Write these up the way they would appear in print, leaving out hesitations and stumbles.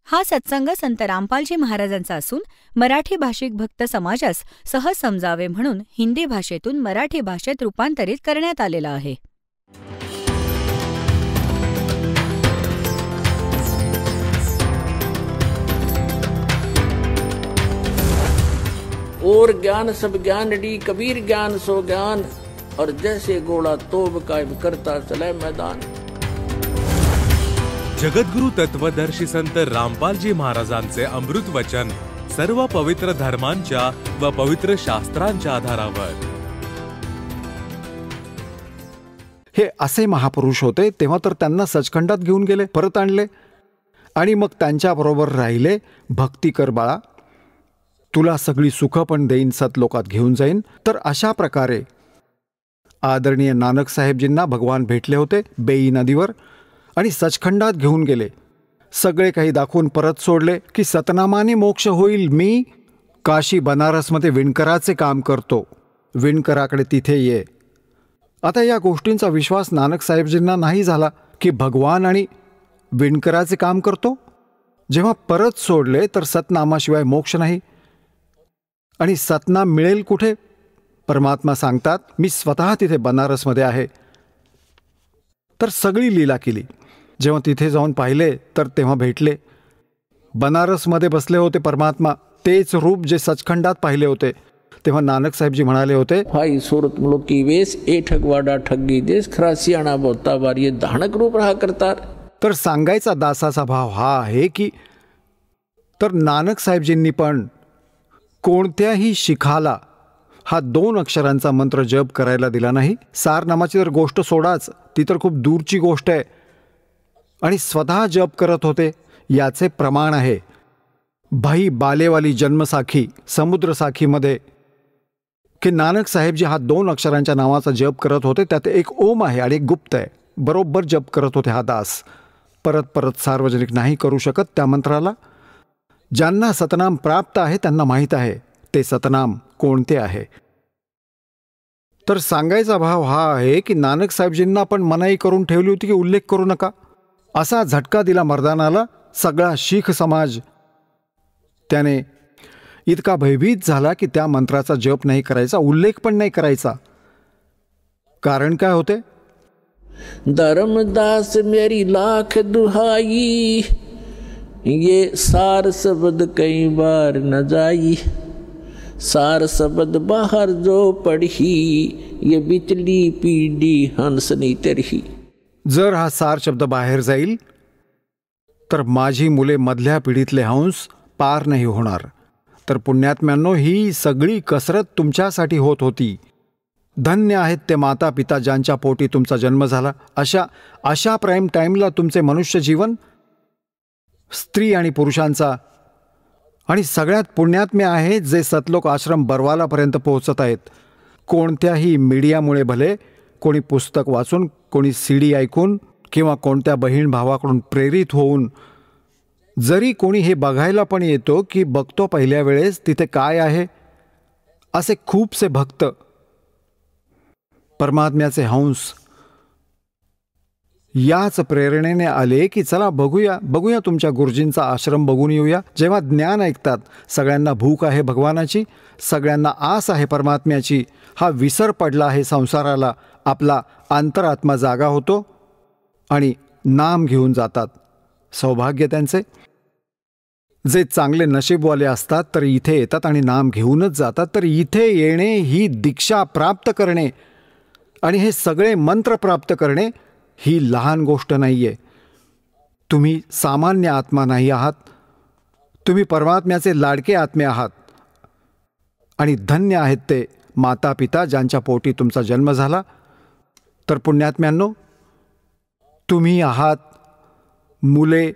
हा सत्संग संत रामपालजी महाराजांचा असून मराठी भाषिक भक्त समाजास सहज समजावे म्हणून हिंदी भाषेतून मराठी भाषेत रूपांतरित करण्यात आलेला आहे. और ज्ञान सब ज्ञान डी कबीर ज्ञान सो ज्ञान और जैसे घोड़ा तोब कायम करता चले मैदान. जगद्गुरु तत्वदर्शी संत रामपालजी महाराजांचे अमृत वचन सर्व पवित्र धर्मांच्या व पवित्र शास्त्रांच्या आधारावर. हे असे महापुरुष होते तेव्हा तर त्यांना सचखंडात घेऊन गेले, परत आणले आणि मग त्यांच्याबरोबर राहिले. भक्ती कर बाळा, तुला सगळी सुख पण देईन, सतलोकात घेऊन जाईन. तर अशा प्रकारे आदरणीय नानक साहेबजींना भगवान भेटले होते बेई नदीवर आणि सचखंडात घेऊन गेले. सगळे काही दाखवून परत सोडले की सतनामाने मोक्ष होईल. मी काशी बनारसमध्ये विणकराचे काम करतो, विणकराकडे तिथे ये. आता या गोष्टींचा विश्वास नानक साहेबजींना नाही झाला की भगवान आणि विणकराचे काम करतो. जेव्हा परत सोडले तर सतनामाशिवाय मोक्ष नाही. आणि सतनाम मिळेल कुठे? परमात्मा सांगतात मी स्वतः तिथे बनारसमध्ये आहे. तर सगळी लीला केली. जेव्हा तिथे जाऊन पाहिले तर तेव्हा भेटले. बनारसमध्ये बसले होते परमात्मा, तेच रूप जे सचखंडात पाहिले होते. तेव्हा नानक साहेबजी म्हणाले होते, भाई सूरत मुलुक की वेश ए ठगवाडा ठगी देश खरा सियाणा बोलता बार ये धानक रूप रहा करतार. तर सांगायचा दासाचा भाव हा आहे की तर नानक साहेबजींनी पण कोणत्याही शिखाला हा 2 अक्षरांचा मंत्र जप करायला दिला नाही. सारनामाची तर गोष्ट सोडाच, ती तर खूप दूरची गोष्ट आहे. आणि स्वतः जप करत होते. याचे प्रमाण आहे भाई बालेवाली जन्मसाखी समुद्रसाखीमध्ये की नानक साहेबजी हा 2 अक्षरांच्या नावाचा जप करत होते. त्यात एक ओम आहे आणि एक गुप्त आहे. बरोबर जप करत होते हा दास. परत परत सार्वजनिक नाही करू शकत त्या मंत्राला. ज्यांना सतनाम प्राप्त आहे त्यांना माहीत आहे ते सतनाम कोणते आहे. तर सांगायचा भाव हा आहे की नानक साहेबजींना पण मनाई करून ठेवली होती की उल्लेख करू नका. असा झटका दिला मर्दानाला सगळा शीख समाज. त्याने इतका भयभीत झाला की त्या मंत्राचा जप नाही करायचा, उल्लेख पण नाही करायचा. कारण काय होते? धर्मदास मेरी लाख दुहाई ये सार शब्द कई बार न जाई. सार शब्द बाहर जो पढ़ी ये बिचली पीडी हंसनी तरही. जर हा सार शब्द बाहेर जाईल तर माझी मुले मधल्या पिढीतले हंस पार नाही होणार. तर पुण्यात्म्यांनो, ही सगळी कसरत तुमच्यासाठी होत होती. धन्य आहेत ते माता पिता ज्यांच्या पोटी तुमचा जन्म झाला. अशा प्राईम टाईमला तुमचे मनुष्य जीवन स्त्री आणि पुरुषांचा. आणि सगळ्यात पुण्यात्मे आहेत जे सतलोक आश्रम बरवालापर्यंत पोहोचत आहेत. कोणत्याही मीडियामुळे भले, कोणी पुस्तक वाचून, कोणी सीडी ऐकून किंवा कोणत्या बहीण भावाकडून प्रेरित होऊन, जरी कोणी हे बघायला पण येतो की बघतो पहिल्या वेळेस तिथे काय आहे. असे खूपसे भक्त परमात्म्याचे हंस याच प्रेरणेने आले की चला बघूया तुमच्या गुरुजींचा आश्रम बघून येऊया. जेव्हा ज्ञान ऐकतात, सगळ्यांना भूक आहे भगवानाची, सगळ्यांना आस आहे परमात्म्याची, हा विसर पडला आहे संसाराला, आपला अंतरात्मा जागा होतो आणि नाम घेऊन जातात. सौभाग्य त्यांचे. जे चांगले नशीबवाले असतात तर इथे येतात आणि नाम घेऊनच जातात. तर इथे येणे, ही दीक्षा प्राप्त करणे आणि हे सगळे मंत्र प्राप्त करणे ही लहान गोष्ट नाही आहे. तुम्ही सामान्य आत्मा नाही आहात, तुम्ही परमात्म्याचे लाडके आत्मे आहात. आणि धन्य आहेत ते माता पिता ज्यांच्या पोटी तुमचा जन्म झाला. तर पुण्यात्म्यांनो, तुम्ही आहात मुले,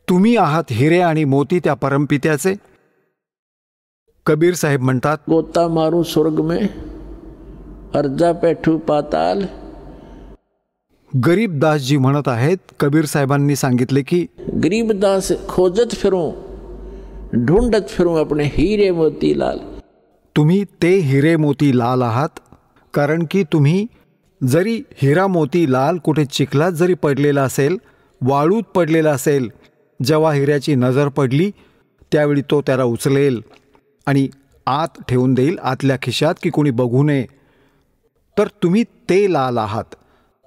तुम्ही आहात हिरे आणि मोती त्या परमपित्याचे. कबीर साहेब म्हणतात, गोता मारू स्वर्ग में अर्जा पेठू पाताल. गरीबदासजी म्हणत आहेत, कबीर साहेबांनी सांगितले की गरीबदास खोजत फिरूं, ढूंढत फिरूं अपने हीरे मोती लाल. तुम्ही ते हिरे मोती लाल आहात. कारण की तुम्ही जरी हिरा मोती लाल कुठे चिखलात जरी पडलेला असेल, वाळूत पडलेला असेल, जेव्हा हिऱ्याची नजर पडली त्यावेळी तो त्याला उचलेल आणि आत ठेवून देईल, आतल्या खिशात, की कोणी बघू नये. तर तुम्ही ते लाल आहात.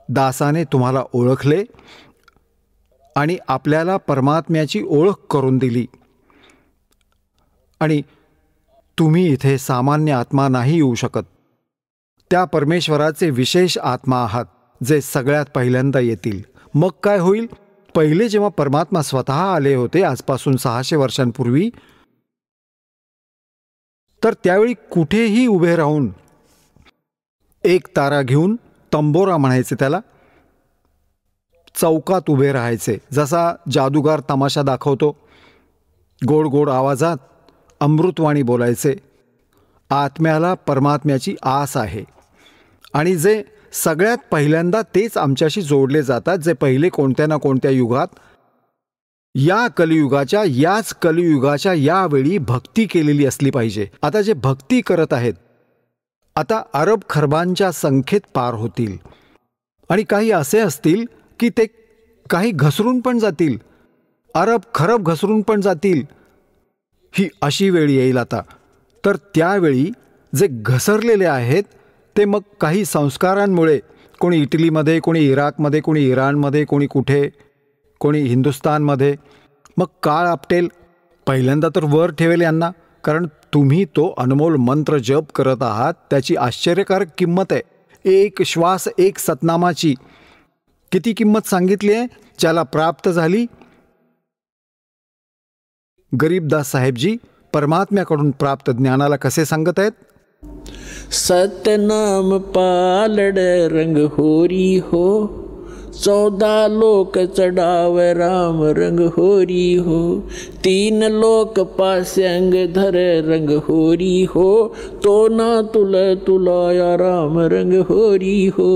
दासाने तुम्हाला ओळखले आणि आपल्याला परमात्म्याची ओळख करून दिली. आणि तुम्ही इथे सामान्य आत्मा नाही येऊ शकत. त्या परमेश्वराचे विशेष आत्मा आहात जे सगळ्यात पहिल्यांदा येतील. मग काय होईल? पहिले जेव्हा परमात्मा स्वतः आले होते आजपासून 600 वर्षांपूर्वी, तर त्यावेळी कुठेही उभे राहून एक तारा घेऊन, तंबोरा म्हणायचे त्याला, चौकात उभे राहायचे. जसा जादूगार तमाशा दाखवतो, गोड गोड आवाजात अमृतवाणी बोलायचे. आत्म्याला परमात्म्याची आस आहे आणि जे सगळ्यात पहिल्यांदा तेच आमच्याशी जोडले जातात, जे पहिले कोणत्या ना कोणत्या युगात, या कलियुगाच्या, याच कलियुगाच्या यावेळी भक्ती केलेली असली पाहिजे. आता जे भक्ती करत आहेत, आता अरब खरबांच्या संख्येत पार होतील. आणि काही असे असतील की ते काही घसरून पण जातील, अरब खरब घसरून पण जातील. ही अशी वेळ येईल आता. तर त्यावेळी जे घसरलेले आहेत ते मग काही संस्कारांमुळे, कोणी इटलीमध्ये, कोणी इराकमध्ये, कोणी इराणमध्ये, कोणी कुठे, कोणी हिंदुस्थानमध्ये, मग काळ आपटेल. पहिल्यांदा तर वर ठेवेल यांना, कारण तुम्ही तो अनमोल मंत्र जप करत आहात. त्याची आश्चर्यकारक किंमत आहे. एक श्वास, एक सतनामाची किती किंमत सांगितली आहे, ज्याला प्राप्त झाली. गरीबदास साहेबजी परमात्म्याकडून प्राप्त ज्ञानाला कसे सांगत आहेत? सतनाम पालड रंग होरी हो, 14 लोक चढाव राम रंग होरी हो, 3 लोक पास्यांग धर रंग होरी हो, तो ना तुला या राम रंग होरी हो.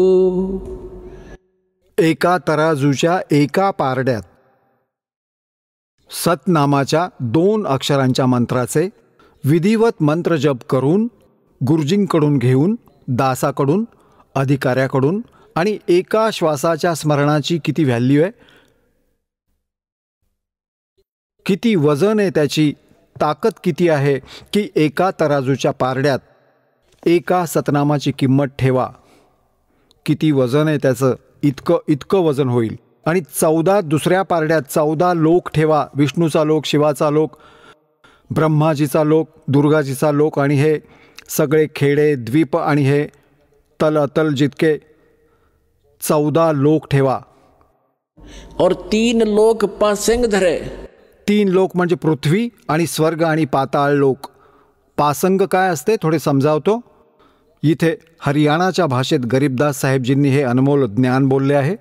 एका तराजूच्या एका पारड्यात सतनामाच्या 2 अक्षरांच्या मंत्राचे विधिवत मंत्र जप करून, गुरुजींकडून घेऊन, दासाकडून, अधिकाऱ्याकडून, आणि एका श्वासाच्या स्मरणाची किती व्हॅल्यू आहे, किती वजन आहे, त्याची ताकद किती आहे, की एका तराजूच्या पारड्यात एका सतनामाची किंमत ठेवा. किती वजन आहे त्याचं, इतकं वजन होईल. आणि 14 दुसऱ्या पारड्यात 14 लोक ठेवा. विष्णूचा लोक, शिवाचा लोक, ब्रह्माजीचा लोक, दुर्गाजीचा लोक, आणि हे सगळे खेडे, द्वीप आणि हे तल अतल जितके 14 लोक ठेवा. और 3 लोक पासंग धरे. 3 लोक म्हणजे पृथ्वी आणि स्वर्ग आणि पाताळ लोक. पासंग काय असते थोडे समजावतो. इथे हरियाणाच्या भाषेत गरीबदास साहेबजींनी हे अनमोल ज्ञान बोलले आहे.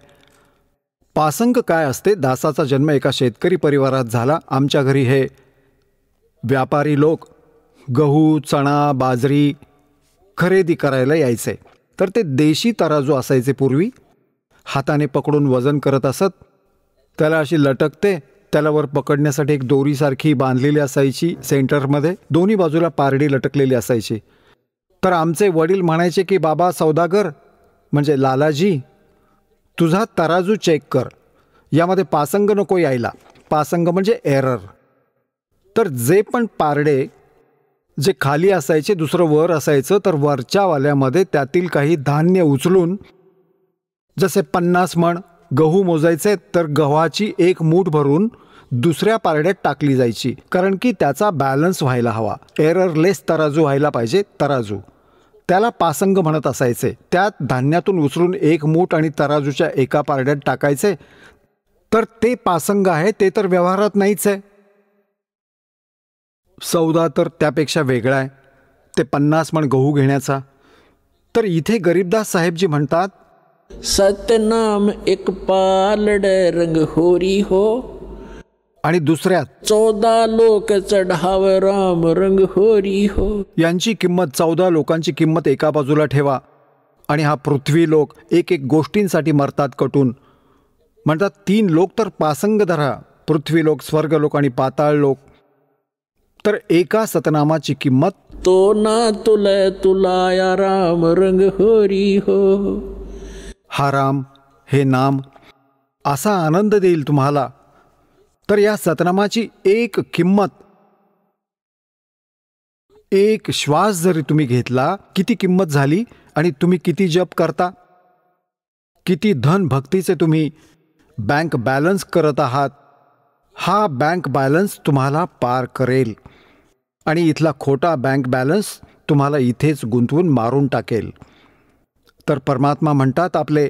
पासंग काय असते? दासाचा जन्म एका शेतकरी परिवारात झाला. आमच्या घरी हे व्यापारी लोक गहू, चणा, बाजरी खरेदी करायला यायचे. तर ते देशी तराजू असायचे पूर्वी, हाताने पकडून वजन करत असत. त्याला अशी लटकते, त्याला वर पकडण्यासाठी एक दोरीसारखी बांधलेली असायची सेंटरमध्ये, दोन्ही बाजूला पारडी लटकलेली असायची. तर आमचे वडील म्हणायचे की बाबा सौदागर, म्हणजे लालाजी, तुझा तराजू चेक कर, यामध्ये पासंग नको यायला. पासंग म्हणजे एरर. तर जे पण पारडे जे खाली असायचे, दुसरं वर असायचं, तर वरच्या वाल्यामध्ये त्यातील काही धान्य उचलून, जसे 50 मण गहू मोजायचे, तर गव्हाची 1 मूठ भरून दुसऱ्या पारड्यात टाकली जायची, कारण की त्याचा बॅलन्स व्हायला हवा. एररलेस तराजू व्हायला पाहिजे तराजू. त्याला पासंग म्हणत असायचे. त्यात धान्यातून उचलून 1 मूठ आणि तराजूच्या एका पारड्यात टाकायचे. तर ते पासंग आहे, ते तर व्यवहारात नाहीच आहे. सौदा तर त्यापेक्षा वेगळा आहे, ते 50 मण गहू घेण्याचा. तर इथे गरीबदास साहेबजी म्हणतात, सतनाम एक पालड रंग होरी हो, आणि दुसऱ्यात 14 लोक चढाव राम रंग होरी हो. यांची किंमत, 14 लोकांची किंमत एका बाजूला ठेवा. आणि हा पृथ्वी लोक एक गोष्टींसाठी मरतात कटून. म्हणतात 3 लोक तर पासंग धरा, पृथ्वी लोक, स्वर्ग लोक आणि पाताळ लोक. तर एका सतनामाची किंमत, तो ना तुला या राम रंग होरी हो. हा राम, हे नाम असा आनंद देईल तुम्हाला तर या सतनामाची एक किंमत, एक श्वास जरी तुम्ही घेतला, किती किंमत झाली आणि तुम्ही किती जप करता, किती धन भक्तीचे तुम्ही बँक बॅलन्स करत आहात, हा बँक बॅलन्स तुम्हाला पार करेल आणि इथला खोटा बँक बॅलन्स तुम्हाला इथेच गुंतवून मारून टाकेल. तर परमात्मा म्हणतात आपले,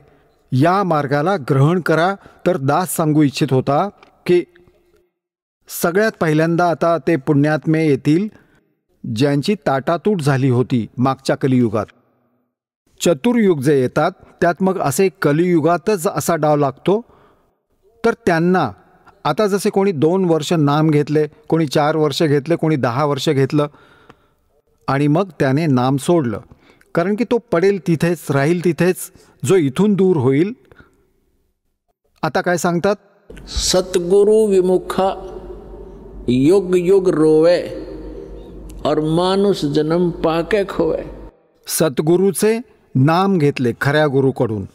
या मार्गाला ग्रहण करा. तर दास सांगू इच्छित होता की सगळ्यात पहिल्यांदा आता ते पुण्यात्मे येतील ज्यांची ताटातूट झाली होती मागच्या कलियुगात. चतुर्युग जे येतात त्यात मग असे कलियुगातच असा डाव लागतो. तर त्यांना आता जसे कोणी 2 वर्ष नाम घेतले, कोणी 4 वर्ष घेतले, कोणी 10 वर्ष घेतलं आणि मग त्याने नाम सोडलं, कारण की तो पडेल तिथेच, राहील तिथेच, जो इथून दूर होईल. आता काय सांगतात, सतगुरु विमुखा युग युग रोवे और मानुष जन्म पाके खोवे. सद्गुरूचे नाम घेतले खऱ्या गुरुकडून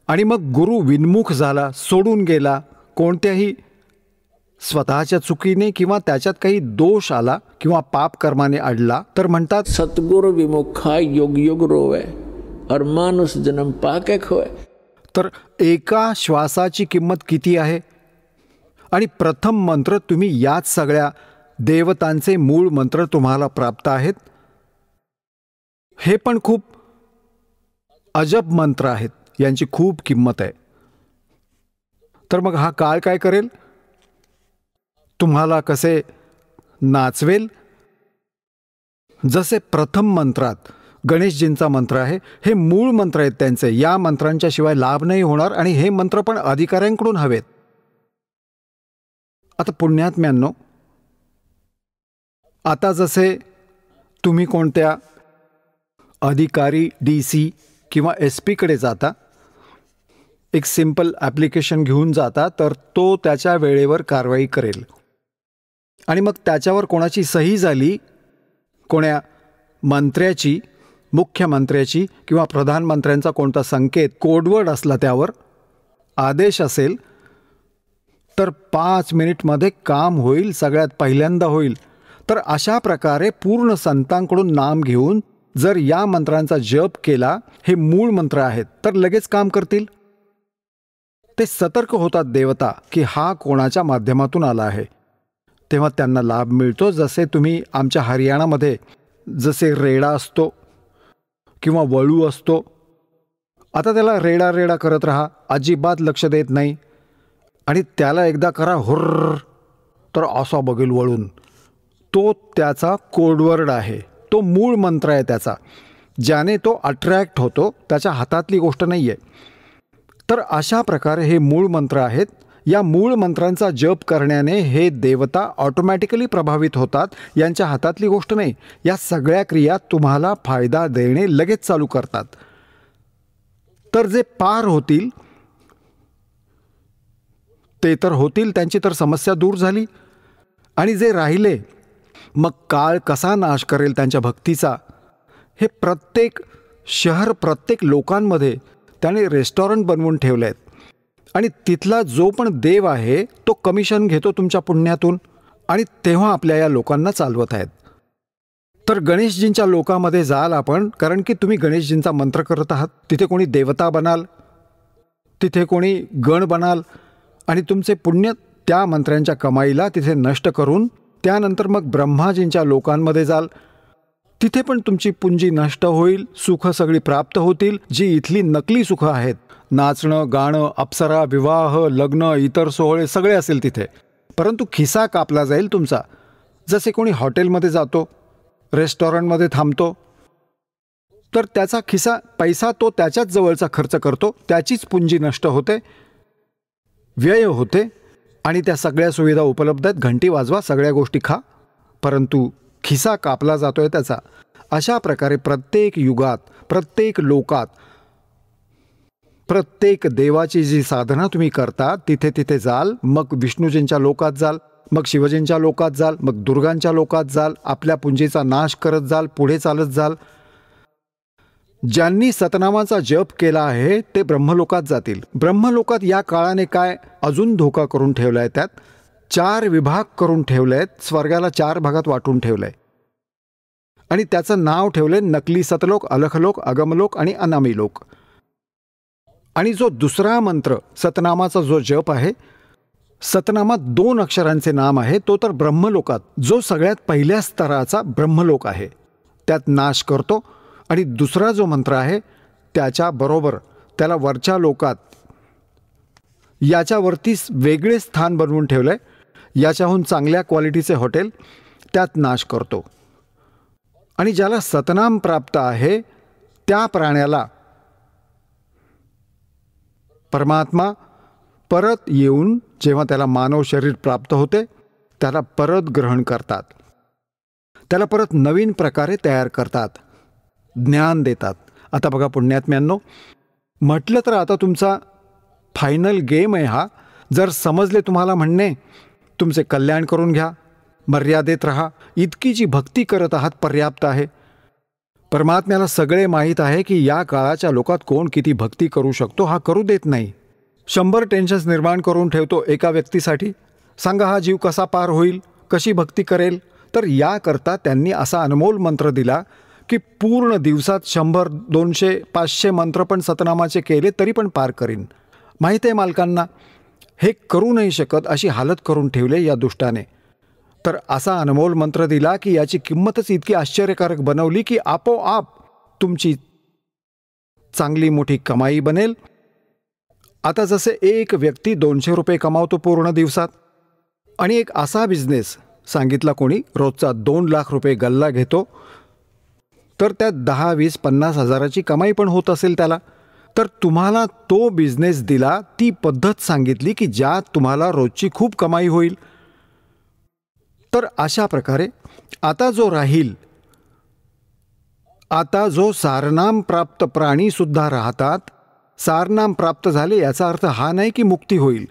आणि मग गुरु विन्मुख झाला, सोडून गेला, कोणत्याही स्वतःच्या चुकीने किंवा त्याच्यात काही दोष आला किंवा पाप कर्माने अडला, तर म्हणतात सतगुरु विमुखा युग युग रोवे और मानुष जन्म पाके खोवे. तर एका श्वासाची किंमत किती आहे. आणि प्रथम मंत्र तुम्ही याच सगळ्या देवतांचे मूळ मंत्र तुम्हाला प्राप्त आहेत. हे पण खूप अजब मंत्र आहेत, यांची खूप किंमत आहे. तर मग हा काळ काय करेल, तुम्हाला कसे नाचवेल. जसे प्रथम मंत्रात गणेशजींचा मंत्र आहे, हे मूळ मंत्र आहेत त्यांचे, या मंत्रांच्या शिवाय लाभ नाही होणार आणि हे मंत्र पण अधिकाऱ्यांकडून हवेत. आता पुण्यात्म्यांनो, आता जसे तुम्ही कोणत्या अधिकारी DC किंवा SP कडे जाता, एक सिंपल ॲप्लिकेशन घेऊन जाता, तर तो त्याच्या वेळेवर कारवाई करेल आणि मग त्याच्यावर कोणाची सही झाली, कोण्या मंत्र्याची, मुख्यमंत्र्याची किंवा प्रधानमंत्र्यांचा कोणता संकेत, कोडवर्ड असला, त्यावर आदेश असेल, तर 5 मिनिटमध्ये काम होईल, सगळ्यात पहिल्यांदा होईल. तर अशा प्रकारे पूर्ण संतांकडून नाम घेऊन जर या मंत्रांचा जप केला, हे मूळ मंत्र आहेत, तर लगेच काम करतील. ते सतर्क होतात देवता की हा कोणाच्या माध्यमातून आला आहे, तेव्हा त्यांना लाभ मिळतो. जसे तुम्ही आमच्या हरियाणामध्ये जसे रेडा असतो किंवा वळू असतो, आता त्याला रेडा रेडा करत राहा, अजिबात लक्ष देत नाही, आणि त्याला एकदा करा हुर्र, तर असा बघेल वळून. तो त्याचा कोडवर्ड आहे, तो मूळ मंत्र आहे त्याचा, ज्याने तो अट्रॅक्ट होतो, त्याच्या हातातली गोष्ट नाही आहे. तर अशा प्रकारे हे मूळ मंत्र आहेत. या मूळ मंत्रांचा जप करण्याने हे देवता ऑटोमॅटिकली प्रभावित होतात, यांच्या हातातली गोष्ट नाही. या सगळ्या क्रिया तुम्हाला फायदा देणे लगेच चालू करतात. तर जे पार होतील ते तर होतील, त्यांची तर समस्या दूर झाली, आणि जे राहिले मग काळ कसा नाश करेल त्यांच्या भक्तीचा, हे प्रत्येक शहर, प्रत्येक लोकांमध्ये त्याने रेस्टॉरंट बनवून ठेवले आहेत. आणि तिथला जो पण देव आहे तो कमिशन घेतो तुमच्या पुण्यातून, आणि तेव्हा आपल्या या लोकांना चालवत आहेत. तर गणेशजींच्या लोकामध्ये जाल आपण, कारण की तुम्ही गणेशजींचा मंत्र करत आहात. तिथे कोणी देवता बनाल, तिथे कोणी गण बनाल, आणि तुमचे पुण्य त्या मंत्र्यांच्या कमाईला तिथे नष्ट करून त्यानंतर मग ब्रह्माजींच्या लोकांमध्ये जाल. तिथे पण तुमची पुंजी नष्ट होईल, सुख सगळी प्राप्त होतील, जी इथली नकली सुख आहेत. नाचणं, गाणं, अप्सरा, विवाह, लग्न, इतर सोहळे सगळे असेल तिथे, परंतु खिसा कापला जाईल तुमचा. जसे कोणी हॉटेलमध्ये जातो, रेस्टॉरंटमध्ये थांबतो, तर त्याचा खिसा, पैसा तो त्याच्याच जवळचा खर्च करतो, त्याचीच पुंजी नष्ट होते, व्यय होते, आणि त्या सगळ्या सुविधा उपलब्ध आहेत, घंटी वाजवा, सगळ्या गोष्टी खा, परंतु खिसा कापला जातोय त्याचा. अशा प्रकारे प्रत्येक युगात, प्रत्येक लोकात, प्रत्येक देवाची जी साधना तुम्ही करता तिथे तिथे जाल. मग विष्णूजींच्या लोकात जाल, मग शिवजींच्या लोकात जाल, मग दुर्गांच्या लोकात जाल, आपल्या पुंजीचा नाश करत जाल, पुढे चालत जाल. ज्यांनी सतनामाचा जप केला आहे ते ब्रह्मलोकात जातील. ब्रह्मलोकात या काळाने काय अजून धोका करून ठेवला आहे त्यात, 4 विभाग करून ठेवले आहेत, स्वर्गाला 4 भागात वाटून ठेवलंय आणि त्याचं नाव ठेवलंय नकली सतलोक, अलखलोक, अगमलोक आणि अनामी लोक. आणि जो दुसरा मंत्र सतनामाचा जो जप आहे, सतनामात 2 अक्षरांचे नाम आहे, तो तर ब्रह्मलोकात जो सगळ्यात पहिल्या स्तराचा ब्रह्मलोक आहे त्यात नाश करतो. आणि दुसरा जो मंत्र आहे त्याच्याबरोबर त्याला वरच्या लोकात याच्यावरतीच वेगळे स्थान बनवून ठेवलंय, याच्याहून चांगल्या क्वालिटीचे हॉटेल त्यात नाश करतो. आणि ज्याला सतनाम प्राप्त आहे त्या प्राण्याला परमात्मा परत येऊन जेव्हा त्याला मानव शरीर प्राप्त होते त्याला परत ग्रहण करतात, त्याला परत नवीन प्रकारे तयार करतात, ज्ञान देतात. आता बघा पुण्यात्म्यांनो, म्हटलं तर आता तुमचा फायनल गेम आहे हा. जर समजले तुम्हाला म्हणणे, तुमचे कल्याण करून घ्या, मर्यादेत राहा, इतकी जी भक्ती करत आहात पर्याप्त आहे. परमात्म्याला सगळे माहीत आहे की या काळाच्या लोकात कोण किती भक्ती करू शकतो, हा करू देत नाही. 100 टेन्शन्स निर्माण करून ठेवतो एका व्यक्तीसाठी. सांगा हा जीव कसा पार होईल, कशी भक्ती करेल. तर याकरता त्यांनी असा अनमोल मंत्र दिला की पूर्ण दिवसात 100, 200, 500 मंत्र पण सतनामाचे केले तरी पण पार करीन. माहीत आहे मालकांना, हे करू नाही शकत अशी हालत करून ठेवले या दुष्टाने. तर असा अनमोल मंत्र दिला की याची किंमतच इतकी आश्चर्यकारक बनवली की आपोआप तुमची चांगली मोठी कमाई बनेल. आता जसे एक व्यक्ती 200 रुपये कमावतो पूर्ण दिवसात, आणि एक असा बिझनेस सांगितला कोणी रोजचा 2 लाख रुपये गल्ला घेतो, तर त्यात 10, 20, 50 हजाराची कमाई पण होत असेल त्याला. तर तुम्हाला तो बिझनेस दिला, ती पद्धत सांगितली की ज्यात तुम्हाला रोजची खूप कमाई होईल. तर अशा प्रकारे आता जो राहील, आता जो सारनाम प्राप्त प्राणीसुद्धा राहतात. सारनाम प्राप्त झाले याचा अर्थ हा नाही की मुक्ती होईल.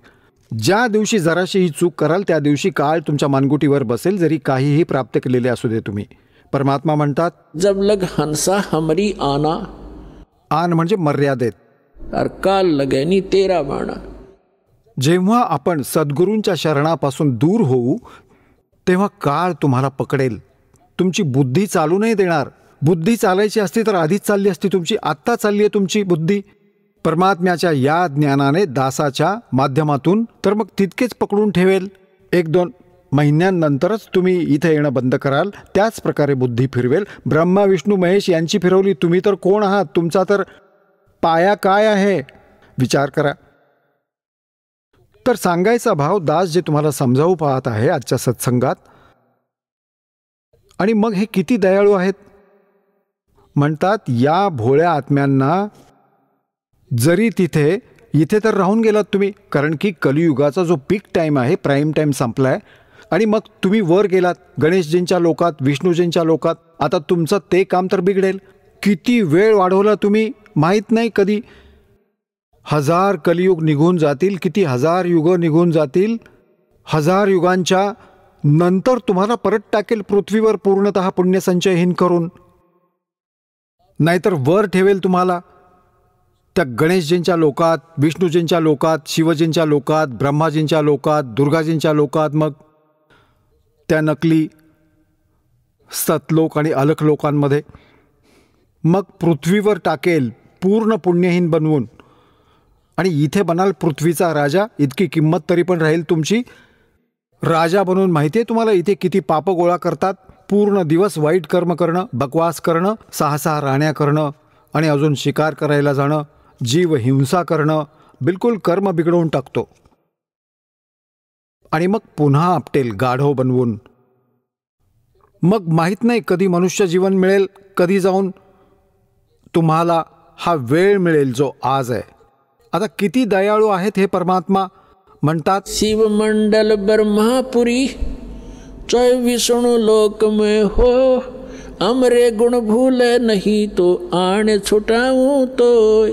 ज्या दिवशी जराशी ही चूक कराल त्या दिवशी काळ तुमच्या मानगुटीवर बसेल, जरी काहीही प्राप्त केलेले असू दे तुम्ही. परमात्मा म्हणतात, जब लग हंसा हमरी आना, आन म्हणजे मर्यादेत, और काल लगेनी तेरा बाणा. जेव्हा आपण सद्गुरूंच्या शरणापासून दूर होऊ तेव्हा काळ तुम्हाला पकडेल. तुमची बुद्धी चालू नाही देणार. बुद्धी चालायची असती तर आधीच चालली असती तुमची, आत्ता चालली आहे तुमची बुद्धी. परमात्म्याच्या या ज्ञानाने दासाच्या माध्यमातून तर मग तितकेच पकडून ठेवेल. 1-2 महिन्यांनंतरच तुम्ही इथे येणं बंद कराल. त्याच प्रकारे बुद्धी फिरवेल. ब्रह्मा विष्णू महेश यांची फिरवली, तुम्ही तर कोण आहात? तुमचा तर पाया काय आहे विचार करा. तर सांगायचा भाव दास जे तुम्हाला समजावू पाहत आहे आजच्या सत्संगात, आणि मग हे किती दयाळू आहेत. म्हणतात या भोळ्या आत्म्यांना जरी इथे तर राहून गेलात तुम्ही, कारण की कलियुगाचा जो पीक टाईम आहे, प्राईम टाईम संपलाय, आणि मग तुम्ही वर गेलात गणेशजींच्या लोकात, विष्णूजींच्या लोकात. आता तुमचं ते काम तर बिघडेल. किती वेळ वाढवला तुम्ही माहीत नाही. कधी 1000 कलियुग निघून जातील, किती 1000 युग निघून जातील. 1000 युगांच्या नंतर तुम्हाला परत टाकेल पृथ्वीवर पूर्णतः पुण्यसंचयहीन करून, नाहीतर वर ठेवेल तुम्हाला त्या गणेशजींच्या लोकात, विष्णूजींच्या लोकात, शिवजींच्या लोकात, ब्रह्माजींच्या लोकात, दुर्गाजींच्या लोकात, मग त्या नकली सतलोक आणि अलख लोकांमध्ये. मग पृथ्वीवर टाकेल पूर्ण पुण्यहीन बनवून, आणि इथे बनाल पृथ्वीचा राजा. इतकी किंमत तरी पण राहील तुमची. राजा बनवून माहिती आहे तुम्हाला इथे किती पाप गोळा करतात. पूर्ण दिवस वाईट कर्म करणं, बकवास करणं, 6 राण्या करणं, आणि अजून शिकार करायला जाणं, जीव हिंसा करणं, बिलकुल कर्म बिघडवून टाकतो. आणि मग पुन्हा आपटेल गाढव बनवून. मग माहीत नाही कधी मनुष्य जीवन मिळेल, कधी जाऊन तुम्हाला हा वेळ मिळेल जो आज आहे. आता किती दयाळू आहेत हे परमात्मा. म्हणतात, शिवमंडल ब्रह्मापुरी 24 लोक में हो, अमरे गुण भूले नहीं तो आणे छुटाऊं तो.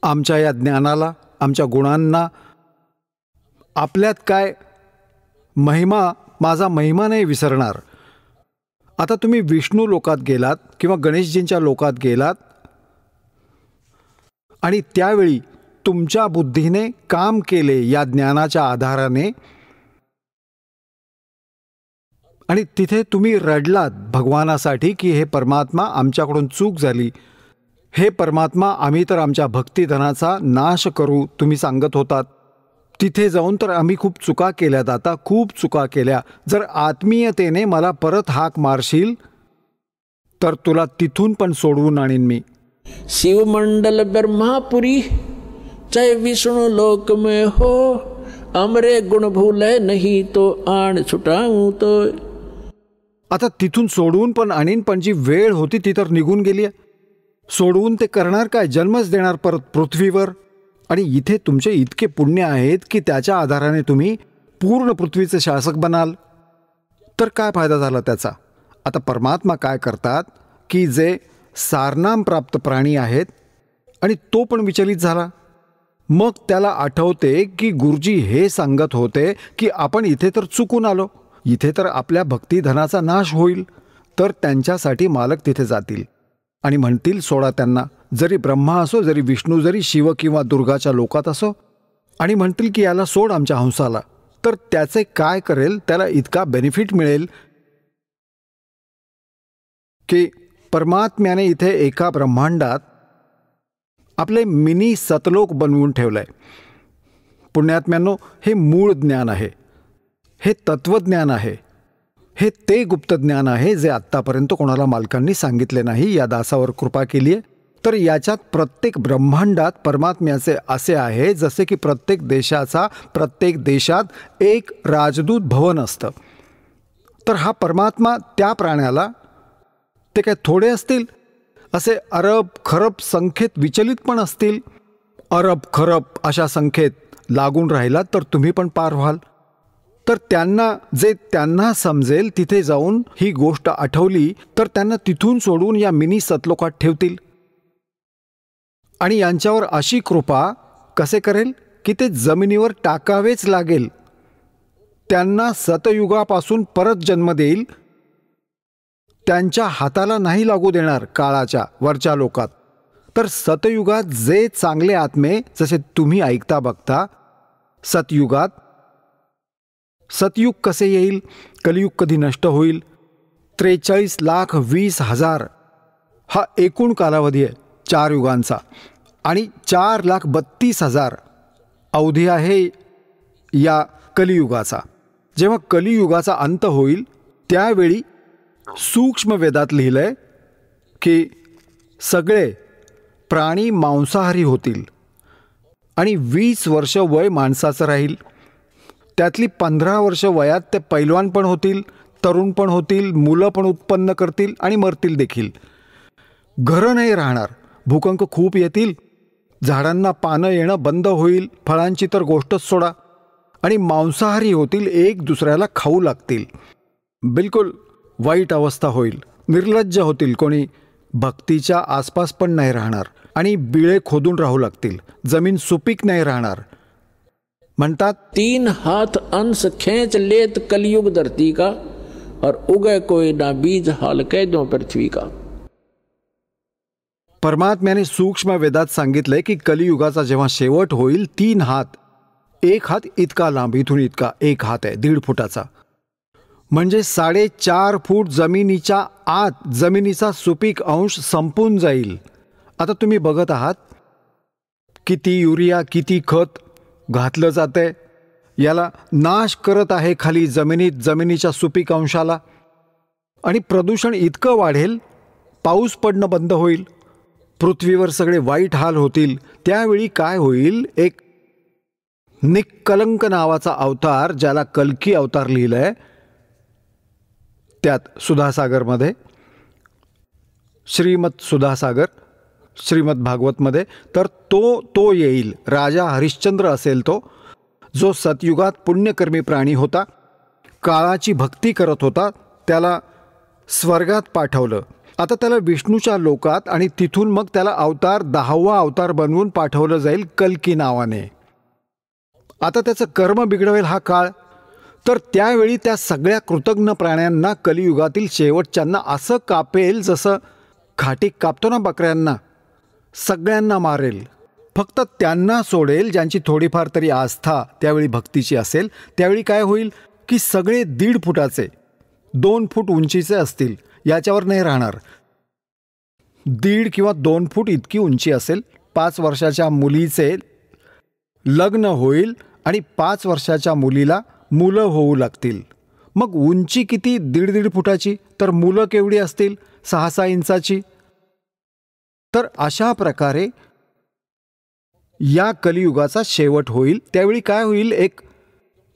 आमच्या या ज्ञानाला, आमच्या गुणांना, आपल्यात काय महिमा, माझा महिमा नाही विसरणार. आता तुम्ही विष्णू लोकात गेलात किंवा गणेशजींच्या लोकात गेलात, आणि त्यावेळी तुमच्या बुद्धीने काम केले या ज्ञानाच्या आधाराने, आणि तिथे तुम्ही रडलात भगवानासाठी की हे परमात्मा आमच्याकडून चूक झाली, हे परमात्मा आम्ही तर आमच्या भक्तिधनाचा नाश करू तुम्ही सांगत होतात. तिथे जाऊन तर आम्ही खूप चुका केल्यात, आता खूप चुका केल्या. जर आत्मीयतेने मला परत हाक मारशील तर तुला तिथून पण सोडवून आणीन मी. शिवमंडल ब्रह्मापुरी चाहे विष्णु लोक में हो, अमरे गुण भूले नहीं तो आण छुटाऊं तो. आता तिथून सोडवून पण आणीन, पण जी वेळ होती ती तर निघून गेली आहे. सोडवून ते करणार काय? जन्मच देणार परत पृथ्वीवर. आणि इथे तुमचे इतके पुण्य आहेत की त्याच्या आधाराने तुम्ही पूर्ण पृथ्वीचे शासक बनाल. तर काय फायदा झाला त्याचा? आता परमात्मा काय करतात की जे सारनाम प्राप्त प्राणी आहेत आणि तो पण विचलित झाला. मग त्याला आठवते की गुरुजी हे सांगत होते की आपण इथे तर चुकून आलो, इथे तर आपल्या भक्तिधनाचा नाश होईल. तर त्यांच्यासाठी मालक तिथे जातील आणि म्हणतील सोडा त्यांना, जरी ब्रह्मा असो, जरी विष्णू, जरी शिव किंवा दुर्गाच्या लोकात असो, आणि म्हणतील की याला सोड आमच्या हंसाला. तर त्याचे काय करेल? त्याला इतका बेनिफिट मिळेल की परमात्म्याने इथे एका ब्रह्मांडात आपले मिनी सतलोक बनवून ठेवलंय. पुण्यात्म्यांनो, हे मूळ ज्ञान आहे, हे तत्वज्ञान आहे, हे ते गुप्त ज्ञान आहे जे आत्तापर्यंत कोणाला मालकांनी सांगितले नाही. या दासावर कृपा केली आहे. तर याच्यात प्रत्येक ब्रह्मांडात परमात्म्याचे असे आहे जसे की प्रत्येक देशात एक राजदूत भवन असतं. तर हा परमात्मा त्या प्राण्याला, ते काय थोडे असतील, असे अरब खरब संख्येत विचलित पण असतील. अरब खरब अशा संख्येत लागून राहिलात तर तुम्ही पण पार व्हाल. तर त्यांना समजेल तिथे जाऊन ही गोष्ट आठवली तर त्यांना तिथून सोडून या मिनी सतलोकात ठेवतील. आणि यांच्यावर अशी कृपा कसे करेल की ते जमिनीवर टाकावेच लागेल. त्यांना सतयुगापासून परत जन्म देईल. त्यांच्या हाताला नाही लागू देणार काळाच्या वरच्या लोकात. तर सतयुगात जे चांगले आत्मे, जसे तुम्ही ऐकता बघता, सतयुग कसे येईल? कलियुग कधी नष्ट होईल? 43,20,000 हा एकूण कालावधी आहे 4 युगांचा, आणि 4,32,000 अवधी आहे या कलियुगाचा. जेव्हा कलियुगाचा अंत होईल त्यावेळी सूक्ष्म वेदात लिहिलंय की सगळे प्राणी मांसाहारी होतील आणि 20 वर्ष वय माणसाचं राहील. त्यातली 15 वर्ष वयात ते पैलवान पण होतील, तरुण पण होतील, मुलं पण उत्पन्न करतील आणि मरतील देखील. घरं नाही राहणार, भूकंप खूप येतील, झाडांना पानं येणं बंद होईल, फळांची तर गोष्टच सोडा, आणि मांसाहारी होतील, एक दुसऱ्याला खाऊ लागतील. बिलकुल वाईट अवस्था होईल. निर्लज्ज होतील, कोणी भक्तीच्या आसपास पण नाही राहणार, आणि बिळे खोदून राहू लागतील, जमीन सुपीक नाही राहणार. म्हणतात 3 हाथ अंश खेच लेत कलयुग धरती का, और उगे कोई ना बीज हाल कह दो पृथ्वी का. परमात्म्याने सूक्ष्म वेदात सांगितलंय की कलियुगाचा जेव्हा शेवट होईल 3 हात, 1 हात इतका लांब, इथून इतका 1 हात आहे 1.5 फुटाचा, म्हणजे 4.5 फूट जमिनीच्या आत जमिनीचा सुपीक अंश संपून जाईल. आता तुम्ही बघत आहात किती युरिया, किती खत घातलं जातंय, याला नाश करत आहे खाली जमिनीच्या सुपीक अंशाला. आणि प्रदूषण इतकं वाढेल, पाऊस पडणं बंद होईल, पृथ्वीवर सगळे वाईट हाल होतील. त्यावेळी काय होईल? एक निक्कलंक नावाचा अवतार, ज्याला कल्की अवतार लिहिलंय त्यात सुधासागरमध्ये, श्रीमद भागवतमध्ये, तर तो येईल. राजा हरिश्चंद्र असेल तो, जो सतयुगात पुण्यकर्मी प्राणी होता, काळाची भक्ती करत होता. त्याला स्वर्गात पाठवलं. आता त्याला विष्णूच्या लोकात, आणि तिथून मग त्याला 10वा अवतार बनवून पाठवलं जाईल कल्की नावाने. आता त्याचं कर्म बिघडवेल हा काळ. तर त्यावेळी त्या सगळ्या कृतज्ञ प्राण्यांना, कलियुगातील शेवटच्यांना असं कापेल जसं खाटीक कापतो ना बकऱ्यांना, सगळ्यांना मारेल. फक्त त्यांना सोडेल ज्यांची थोडीफार तरी आस्था त्यावेळी भक्तीची असेल. त्यावेळी काय होईल की सगळे 1.5 फुटाचे 2 फूट उंचीचे असतील, याच्यावर नाही राहणार. 1.5 किंवा 2 फूट इतकी उंची असेल. 5 वर्षाच्या मुलीचे लग्न होईल आणि 5 वर्षाच्या मुलीला मुलं होऊ लागतील. मग उंची किती? 1.5 फुटाची. तर मुलं केवढी असतील? 6-6 इंचाची. तर अशा प्रकारे या कलियुगाचा शेवट होईल. त्यावेळी काय होईल?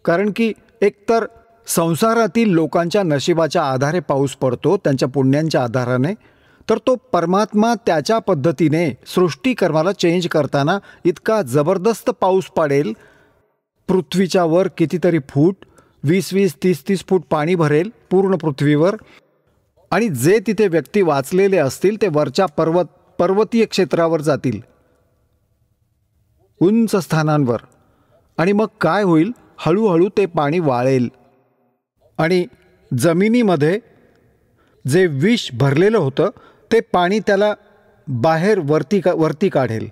कारण की एकतर संसारातील लोकांच्या नशिबाच्या आधारे पाऊस पडतो, त्यांच्या पुण्यांच्या आधाराने, तर तो परमात्मा त्याच्या पद्धतीने सृष्टीकर्माला चेंज करताना इतका जबरदस्त पाऊस पाडेल, पृथ्वीच्या वर कितीतरी फूट, 20-20, 30-30 फूट पाणी भरेल पूर्ण पृथ्वीवर. आणि जे तिथे व्यक्ती वाचलेले असतील ते वरच्या पर्वतीय क्षेत्रावर जातील, उंच स्थानांवर. आणि मग काय होईल? हळूहळू ते पाणी वाळेल आणि जमिनीमध्ये जे विष भरलेलं होतं ते पाणी त्याला बाहेर वरती काढेल.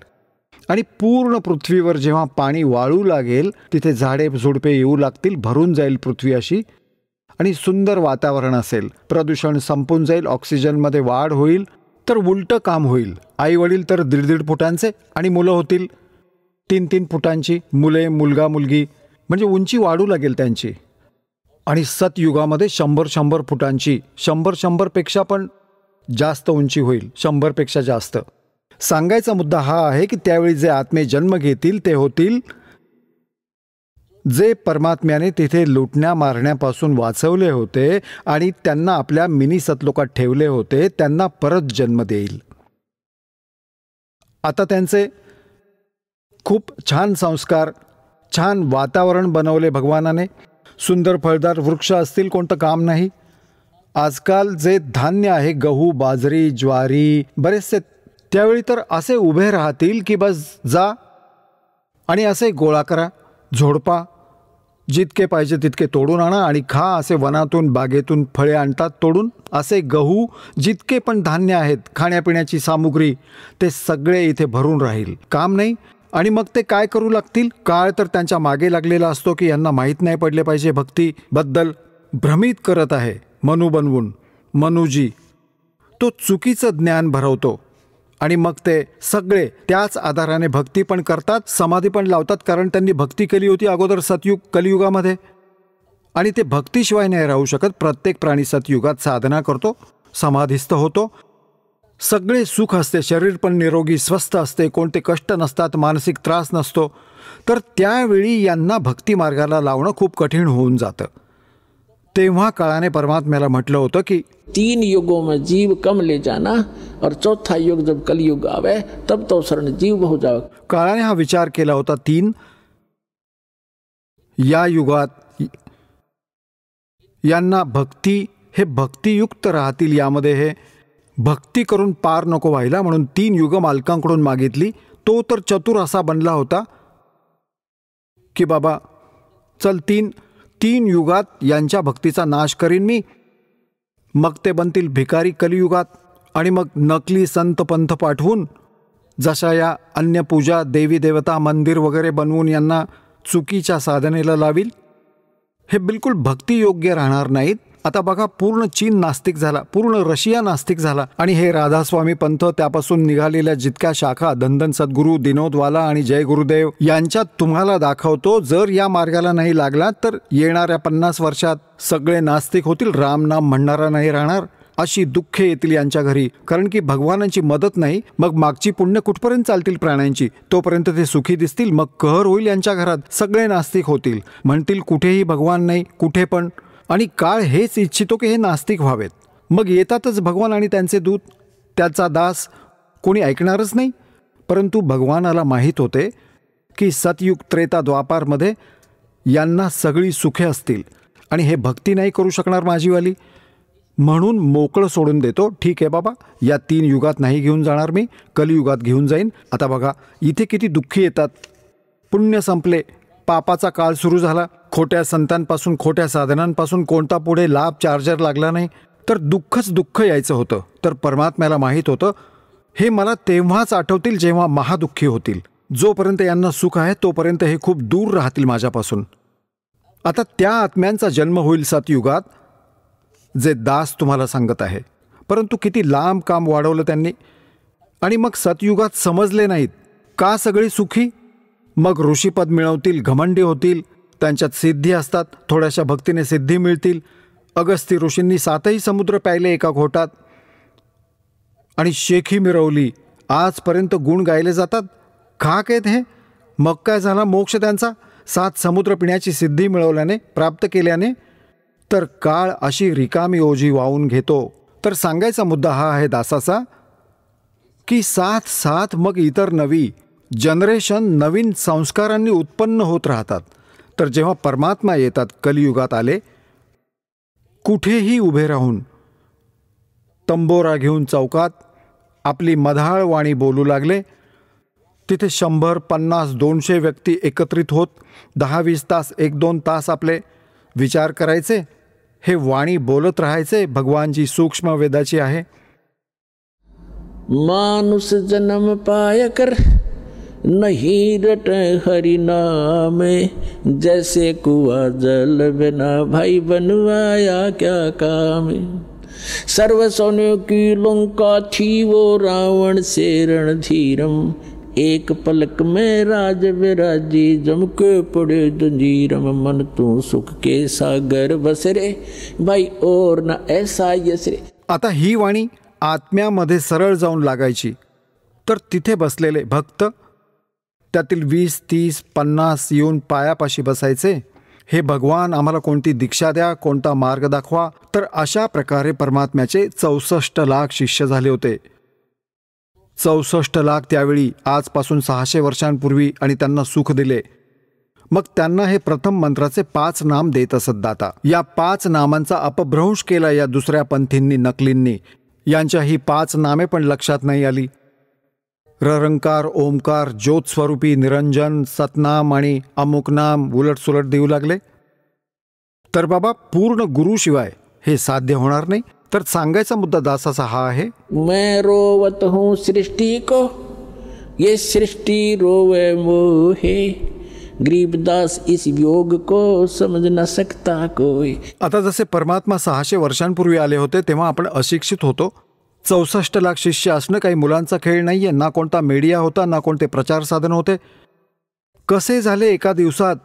आणि पूर्ण पृथ्वीवर जेव्हा पाणी वाळू लागेल, तिथे झाडे झुडपे येऊ लागतील, भरून जाईल पृथ्वी अशी, आणि सुंदर वातावरण असेल. प्रदूषण संपून जाईल, ऑक्सिजनमध्ये वाढ होईल. तर उलटं काम होईल. आई वडील तर 1.5 फुटांचे आणि मुलं होतील 3-3 फुटांची. मुलगा मुलगी, म्हणजे उंची वाढू लागेल त्यांची. आणि सतयुगामध्ये 100 फुटांची, 100 पेक्षा पण जास्त उंची होईल, 100 पेक्षा जास्त. सांगायचा मुद्दा हा आहे की त्यावेळी जे आत्मे जन्म घेतील ते होतील जे परमात्म्याने तिथे लुटण्या मारण्यापासून वाचवले होते आणि त्यांना आपल्या मिनी सतलोकात ठेवले होते, त्यांना परत जन्म देईल. आता त्यांचे खूप छान संस्कार, छान वातावरण बनवले भगवानाने. सुंदर फळदार वृक्ष असतील, कोणतं काम नाही. आजकाल जे धान्य आहे, गहू, बाजरी, ज्वारी, बरेचसे, त्यावेळी तर असे उभे राहतील की बस जा आणि असे गोळा करा, झोडपा, जितके पाहिजे तितके तोडून आणा आणि खा. असे वनातून बागेतून फळे आणतात तोडून. असे गहू, जितके पण धान्य आहेत, खाण्यापिण्याची सामुग्री, ते सगळे इथे भरून राहील, काम नाही. आणि मग ते काय करू लागतील? काळ तर त्यांच्या मागे लागलेला असतो की यांना माहीत नाही पडले पाहिजे भक्तीबद्दल. भ्रमित करत आहे मनू बनवून. मनुजी तो चुकीचं ज्ञान भरवतो आणि मग ते सगळे त्याच आधाराने भक्ती पण करतात, समाधी पण लावतात, कारण त्यांनी भक्ती केली होती अगोदर कलियुगामध्ये. आणि ते भक्तीशिवाय नाही राहू शकत. प्रत्येक प्राणी सतयुगात साधना करतो, समाधीस्थ होतो, सगळे सुख असते, शरीर पण निरोगी स्वस्थ असते, कोणते कष्ट नसतात, मानसिक त्रास नसतो. तर त्यावेळी यांना भक्ती मार्गाला लावणं खूप कठीण होऊन जातं. तेव्हा काळाने परमात्म्याला म्हटलं होतं की 3 युगों में जीव कम ले जाना और चौथा युग जब कलयुग आवे तब तो शरण जीव बहु जावे. काळाने हा विचार केला होता. 3 या युगात यांना हे भक्तियुक्त राहतील, यामध्ये हे भक्ती करून पार नको व्हायला, म्हणून 3 युग मालकांकडून मागितली. तो तर चतुर असा बनला होता की बाबा चल 3 युगात यांच्या भक्तीचा नाश करीन मी. मग ते बनतील भिकारी कलियुगात आणि मग नकली संत पंथ पाठवून, जशा या अन्य पूजा, देवी देवता, मंदिर वगैरे बनवून यांना चुकीच्या साधनेला लावील. हे बिलकुल भक्तियोग्य राहणार नाहीत. आता बघा, पूर्ण चीन नास्तिक झाला, पूर्ण रशिया नास्तिक झाला. आणि हे राधास्वामी पंथ, त्यापासून निघालेल्या जितक्या शाखा, धनधन सद्गुरू, विनोदवाला आणि जय गुरुदेव, यांच्यात तुम्हाला दाखवतो, जर या मार्गाला नाही लागला तर येणाऱ्या 50 वर्षात सगळे नास्तिक होतील, राम नाम म्हणणारा नाही राहणार. अशी दुःखे येतील यांच्या घरी, कारण की भगवानांची मदत नाही. मग मागची पुण्य कुठपर्यंत चालतील प्राण्यांची? तोपर्यंत ते सुखी दिसतील. मग कहर होईल यांच्या घरात, सगळे नास्तिक होतील, म्हणतील कुठेही भगवान नाही, कुठे पण. आणि काळ हेच इच्छितो की हे नास्तिक व्हावेत. मग येतातच भगवान आणि त्यांचे दूत, त्याचा दास, कोणी ऐकणारच नाही. परंतु भगवानाला माहीत होते की सतयुग, त्रेता, द्वापारमध्ये यांना सगळी सुखे असतील आणि हे भक्ती नाही करू शकणार माझीवाली, म्हणून मोकळं सोडून देतो. ठीक आहे बाबा, या 3 युगात नाही घेऊन जाणार मी, कलियुगात घेऊन जाईन. आता बघा इथे किती दुःखी येतात. पुण्य संपले, पापाचा काळ सुरू झाला, खोट्या संतांपासून, खोट्या साधनांपासून कोणता पुढे लाभ, चार्जर लागला नाही, तर दुःखच दुःख यायचं होतं. तर परमात्म्याला माहीत होतं हे मला तेव्हाच आठवतील जेव्हा महादुःखी होतील. जोपर्यंत यांना सुख आहे तोपर्यंत हे खूप दूर राहतील माझ्यापासून. आता त्या आत्म्यांचा जन्म होईल सतयुगात, जे दास तुम्हाला सांगत आहे. परंतु किती लांब काम वाढवलं त्यांनी. आणि मग सतयुगात समजले नाहीत का सगळी सुखी. मग ऋषीपद मिळवतील, घमंडी होतील, त्यांच्यात सिद्धी असतात, थोड्याशा भक्तीने सिद्धी मिळतील. अगस्ती ऋषींनी 7ही समुद्र प्यायले एका घोटात आणि शेखी मिरवली. आजपर्यंत गुण गायले जातात. खाक आहेत हे. मग काय झाला मोक्ष त्यांचा 7 समुद्र पिण्याची सिद्धी मिळवल्याने, प्राप्त केल्याने. तर काळ अशी रिकामी ओझी वाहून घेतो. तर सांगायचा मुद्दा हा आहे दासाचा की 7 मग इतर नवी जनरेशन नवीन संस्कारांनी उत्पन्न होत राहतात. तर जेव्हा परमात्मा येतात, कलियुगात आले, कुठेही उभे राहून तंबोरा घेऊन चौकात आपली मधाळ वाणी बोलू लागले. तिथे 100, 50, 200 व्यक्ती एकत्रित होत 10-20 तास, 1-2 तास आपले विचार करायचे. हे वाणी बोलत राहायचे. भगवानजी सूक्ष्म वेदाची आहे. मानुष जन्म पाय कर नहीं रट हरि नाम, जैसे कुआ जल बिना भाई बनवाया क्या काम. सर्व सोने की लंका थी वो रावण से रणधीरम, एक पलक में राज विराजी जम के पड़े जंजीरम. मन तू सुख के सागर बसरे भाई और न ऐसा यसरे. आता ही वाणी आत्म्यामध्ये सरळ जाऊन लागायची. तर तिथे बसलेले भक्त त्यातील 20, 30, 50 येऊन पायापाशी बसायचे. हे भगवान, आम्हाला कोणती दीक्षा द्या, कोणता मार्ग दाखवा. तर अशा प्रकारे परमात्म्याचे 64 लाख शिष्य झाले होते. 64 लाख त्यावेळी, आजपासून 600 वर्षांपूर्वी. आणि त्यांना सुख दिले. मग त्यांना हे प्रथम मंत्राचे 5 नाम देत असत दाता. या 5 नामांचा अपभ्रंश केला या दुसऱ्या पंथींनी, नकलींनी. यांच्या ही 5 नामे पण लक्षात नाही आली. ररंकार, ओमकार, ज्योत स्वरूपी, निरंजन, सतनाम आणि अमुक नाम उलटसुलट देऊ लागले. तर बाबा, पूर्ण गुरुशिवाय हे साध्य होणार नाही. तर सांगायचा मुद्दा दासाचा हा आहे. मैं रोवत हूँ सृष्टि को, ये सृष्टि रोवे मोहे, गरीबदास इस योग को समझ न सकता कोई. आता जसे परमात्मा 600 वर्षांपूर्वी आले होते तेव्हा आपण अशिक्षित होतो. 64 लाख शिष्य असणं काही मुलांचा खेळ नाहीये. ना कोणता मीडिया होता, ना कोणते प्रचार साधन होते. कसे झाले एका दिवसात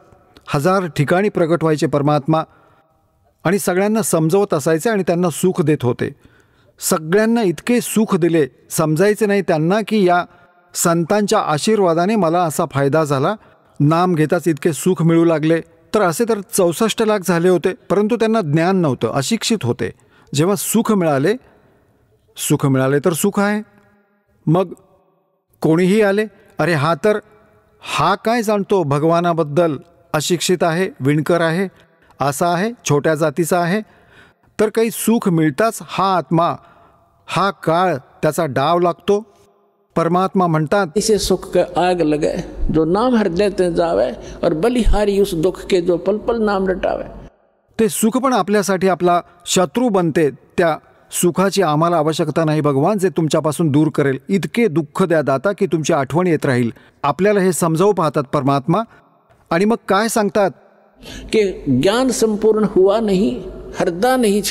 1000 ठिकाणी प्रकट व्हायचे परमात्मा आणि सगळ्यांना समजवत असायचे आणि त्यांना सुख देत होते. सगळ्यांना इतके सुख दिले, समजायचे नाही त्यांना की या संतांच्या आशीर्वादाने मला असा फायदा झाला. नाम घेताच इतके सुख मिळू लागले. तर असे तर 64 लाख झाले होते, परंतु त्यांना ज्ञान नव्हतं, अशिक्षित होते. जेव्हा सुख मिळाले तर सुख आहे. मग कोणीही आले, अरे हा काय जाणतो भगवानाबद्दल, अशिक्षित आहे, विणकर आहे, असा आहे, छोट्या जातीचा आहे. तर काही सुख मिळताच हा आत्मा, हा काळ त्याचा डाव लागतो. परमात्मा म्हणतात, इसे सुख का आग लगे जो नाम हृदय ते जावे, और बलिहारी उस दुख के जो पल पल नाम रटावे. ते सुख पण आपल्यासाठी आपला शत्रू बनते. त्या सुखाची आम्हाला आवश्यकता नाही भगवान, जे तुमच्यापासून दूर करेल. इतके दुःख द्या दाता की तुमची आठवण येत राहील. आपल्याला हे समजावू पाहतात परमात्मा. आणि मग काय सांगतात कि ज्ञान संपूर्ण हुआ नहीं, हृदय नहीं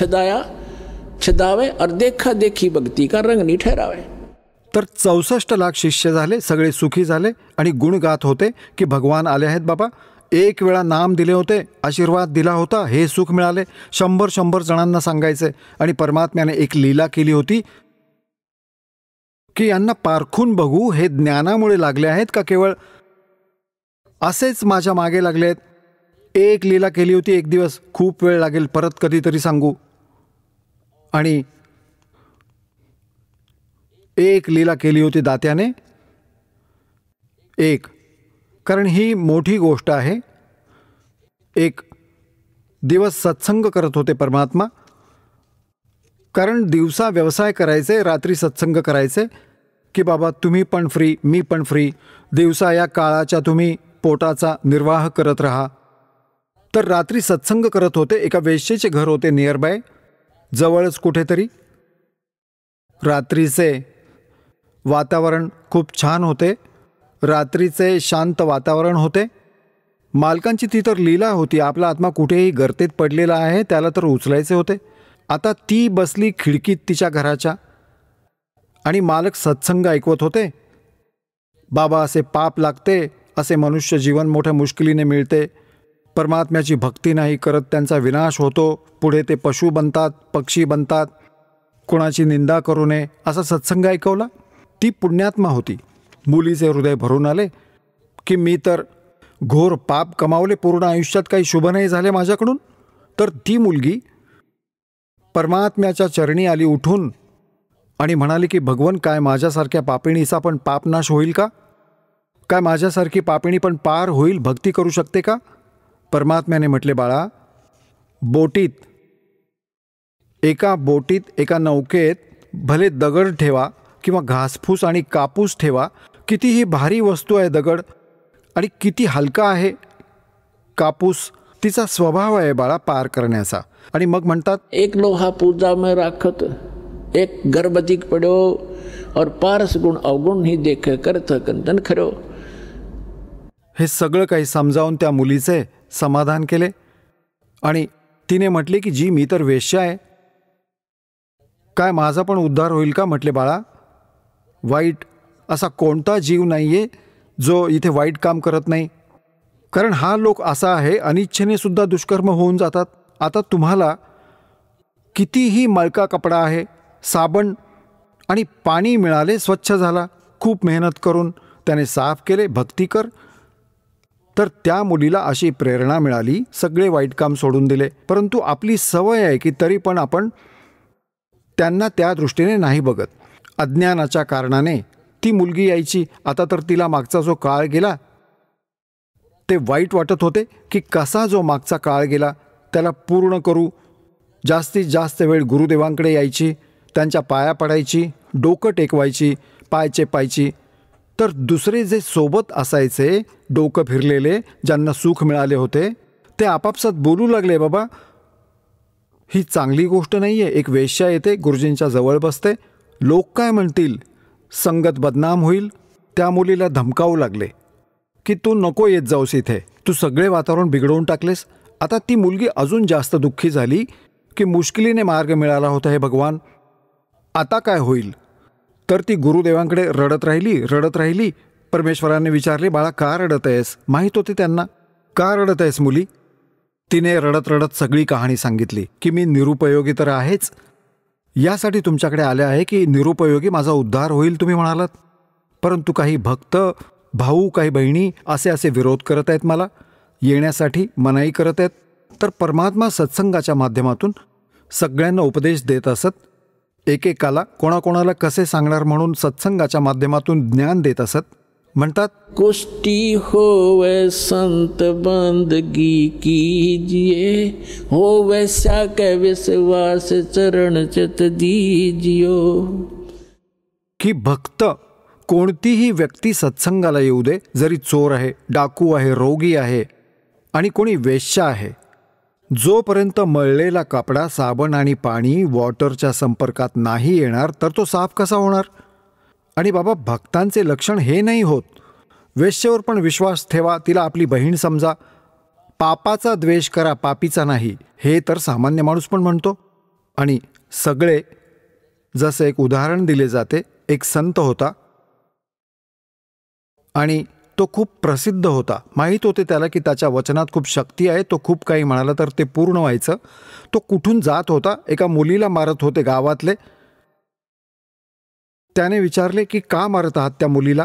छदावे, और देखा देखी भक्ति का रंग नहीं ठहरावे. तर 64 लाख शिष्य झाले, सगळे सुखी झाले आणि गुण गात होते की भगवान आले आहेत बाबा. एक वेळा नाम दिले होते, आशीर्वाद दिला होता, हे सुख मिळाले. 100 जणांना सांगायचे. आणि परमात्म्याने एक लीला केली होती की यांना पारखून बघू, हे ज्ञानामुळे लागले आहेत का केवळ असेच माझ्या मागे लागले आहेत. एक लीला केली होती. एक दिवस, खूप वेळ लागेल, परत कधीतरी सांगू. आणि एक लीला केली होती दात्याने. कारण ही मोठी गोष्ट आहे. एक दिवस सत्संग करत होते परमात्मा. कारण दिवसा व्यवसाय करायचे, रात्री सत्संग करायचे की बाबा तुम्ही पण फ्री, मी पण फ्री. दिवसा या काळाच्या तुम्ही पोटाचा निर्वाह करत राहा. तर रात्री सत्संग करत होते. एका वेश्येचे घर होते नियर बाय, जवळच कुठेतरी. रात्रीचे वातावरण खूप छान होते. रात्रीचे शांत वातावरण होते. मालकांची ती तर लीला होती. आपला आत्मा कुठेही गर्तेत पडलेला आहे, त्याला तर उचलायचे होते. आता ती बसली खिडकीत तिच्या घराच्या आणि मालक सत्संग ऐकवत होते. बाबा, असे पाप लागते, असे मनुष्य जीवन मोठ्या मुश्किलीने मिळते, परमात्म्याची भक्ती नाही करत त्यांचा विनाश होतो, पुढे ते पशु बनतात, पक्षी बनतात, कोणाची निंदा करू नये, असा सत्संग ऐकवला. ती पुण्यात्मा होती. मुलीचे हृदय भरून आले की मी तर घोर पाप कमावले, पूर्ण आयुष्यात काही शुभ नाही झाले माझ्याकडून. तर ती मुलगी परमात्म्याच्या चरणी आली उठून आणि म्हणाली की भगवन, काय माझ्यासारख्या पापिणीचा पण पापनाश होईल का? काय माझ्यासारखी पापिणी पण पार होईल, भक्ती करू शकते का? परमात्म्याने म्हटले, बाळा, एका बोटीत एका नौकेत भले दगड ठेवा किंवा घासफूस आणि कापूस ठेवा, कितीही भारी वस्तू आहे दगड आणि किती हलका आहे कापूस, तिचा स्वभाव आहे बाळा पार करण्याचा. आणि मग म्हणतात, एक लोहा पूजा में राखत, एक गर्भधिक पड्यो और पारस गुण अवगुण ही देख करत कंदन खरो. हे सगळं काही समजावून त्या मुलीचे समाधान केले आणि तिने म्हटले की जी मी तर वेश्या आहे, काय माझा पण उद्धार होईल का? म्हटले, बाळा, वाईट असा कोणता जीव नाही आहे जो इथे वाईट काम करत नाही, कारण हा लोक असा आहे अनिच्छेने सुद्धा दुष्कर्म होऊन जातात. आता तुम्हाला कितीही मळका कपडा आहे, साबण आणि पाणी मिळाले, स्वच्छ झाला, खूप मेहनत करून त्याने साफ केले, भक्ती कर. तर त्या मुलीला अशी प्रेरणा मिळाली, सगळे वाईट काम सोडून दिले. परंतु आपली सवय आहे की तरी पण आपण त्यांना त्या दृष्टीने नाही बघत. अज्ञानाच्या कारणाने ती मुलगी यायची. आता तर तिला मागचा जो काळ गेला ते वाईट वाटत होते की कसा जो मागचा काळ गेला त्याला पूर्ण करू. जास्तीत जास्त वेळ गुरुदेवांकडे यायची, त्यांच्या पाया पडायची, डोकं टेकवायची, पाय चेपायची. तर दुसरे जे सोबत असायचे डोकं फिरलेले, ज्यांना सुख मिळाले होते, ते आपापसात बोलू लागले, बाबा ही चांगली गोष्ट नाही आहे. एक वेश्या येते, गुरुजींच्या जवळ बसते, लोक काय म्हणतील, संगत बदनाम होईल. त्या मुलीला धमकावू लागले की तू नको येत जाऊस इथे, तू सगळे वातावरण बिघडवून टाकलेस. आता ती मुलगी अजून जास्त दुःखी झाली की मुश्किलीने मार्ग मिळाला होता, हे भगवान आता काय होईल. तर ती गुरुदेवांकडे रडत राहिली. परमेश्वराने विचारले, बाळा का रडत आहेस? माहीत होते त्यांना, का रडत आहेस मुली? तिने रडत रडत सगळी कहाणी सांगितली की मी निरुपयोगी तर आहेच, यासाठी तुमच्याकडे आले आहे की निरुपयोगी माझा उद्धार होईल तुम्ही म्हणालात, परंतु काही भक्त भाऊ, काही बहिणी असे विरोध करत आहेत, मला येण्यासाठी मनाई करत आहेत. तर परमात्मा सत्संगाच्या माध्यमातून सगळ्यांना उपदेश देत असत. एकेकाला कोणाकोणाला कसे सांगणार म्हणून सत्संगाच्या माध्यमातून ज्ञान देत असत. म्हणतात, कुष्टी होवे संत बंदगी कीजिए, होवे साके विश्वास चरण चित दीजियो. की भक्त कोणतीही व्यक्ती सत्संगाला येऊ दे, जरी चोर आहे, डाकू आहे, रोगी आहे आणि कोणी वेश्या आहे, जोपर्यंत मळलेला कपडा, साबण आणि पाणी वॉटरच्या संपर्कात नाही येणार तर तो साफ कसा होणार? आणि बाबा, भक्तांचे लक्षण हे नाही होत. वेश्येवर पण विश्वास ठेवा, तिला आपली बहीण समजा, पापाचा द्वेष करा, पापीचा नाही, हे तर सामान्य माणूस पण म्हणतो. आणि सगळे जसं एक उदाहरण दिले जाते, एक संत होता आणि तो खूप प्रसिद्ध होता. माहीत होते त्याला की त्याच्या वचनात खूप शक्ती आहे, तो खूप काही म्हणाला तर ते पूर्ण व्हायचं. तो कुठून जात होता, एका मुलीला मारत होते गावातले. त्याने विचारले की का मारत आहात त्या मुलीला?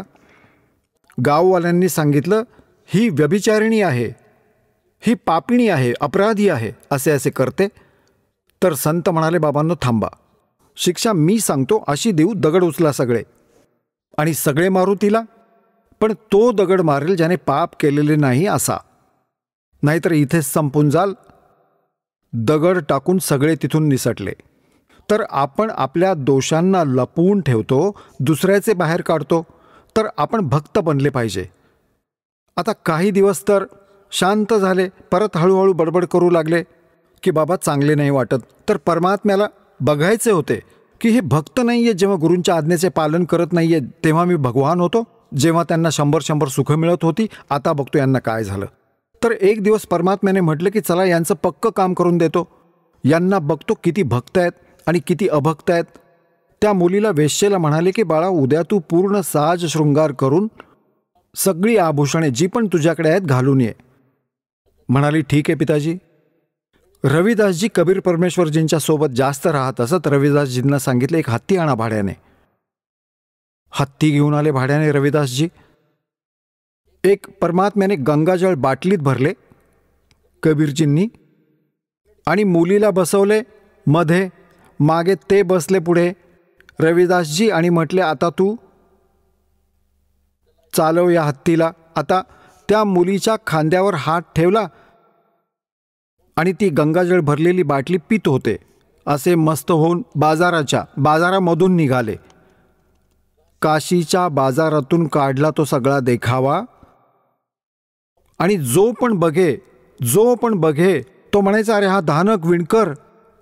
गाववाल्यांनी सांगितलं, ही व्यभिचारिणी आहे, ही पापिणी आहे, अपराधी आहे, असे करते. तर संत म्हणाले, बाबांनो थांबा, शिक्षा मी सांगतो अशी देऊ, दगड उचला सगळे आणि सगळे मारू तिला, पण तो दगड मारेल ज्याने पाप केलेले नाही असा, नाहीतर इथेच संपून जाल. दगड टाकून सगळे तिथून निसटले. तर आपण आपल्या दोषांना लपवून ठेवतो, दुसऱ्याचे बाहेर काढतो. तर आपण भक्त बनले पाहिजे. आता काही दिवस तर शांत झाले, परत हळूहळू बडबड करू लागले की बाबा चांगले नाही वाटत. तर परमात्म्याला बघायचे होते की हे भक्त नाही आहे, जेव्हा गुरूंच्या आज्ञेचे पालन करत नाही आहे तेव्हा मी भगवान होतो, जेव्हा त्यांना 100 सुख मिळत होती, आता बघतो यांना काय झालं. तर एक दिवस परमात्म्याने म्हटलं की चला यांचं पक्क काम करून देतो. यांना बघतो किती भक्त आहेत आणि किती अभक्त आहेत. त्या मुलीला वेश्येला म्हणाले की बाळा, उद्या तू पूर्ण साज शृंगार करून सगळी आभूषणे जी पण तुझ्याकडे आहेत घालून ये. म्हणाली ठीक आहे पिताजी. रविदासजी कबीर परमेश्वरजींच्या सोबत जास्त राहत असत. रविदासजींना सांगितले एक हत्ती आणा भाड्याने. हत्ती घेऊन आले भाड्याने रविदासजी. एक परमात्म्याने गंगाजळ बाटलीत भरले कबीरजींनी आणि मुलीला बसवले मध्ये, मागे ते बसले पुढे रविदासजी आणि म्हटले आता तू चालव या हत्तीला. आता त्या मुलीच्या खांद्यावर हात ठेवला आणि ती गंगाजळ भरलेली बाटली पित होते. असे मस्त होऊन बाजारामधून निघाले. काशीच्या बाजारातून काढला तो सगळा देखावा आणि जो पण बघे तो म्हणायचा अरे हा धानक विणकर,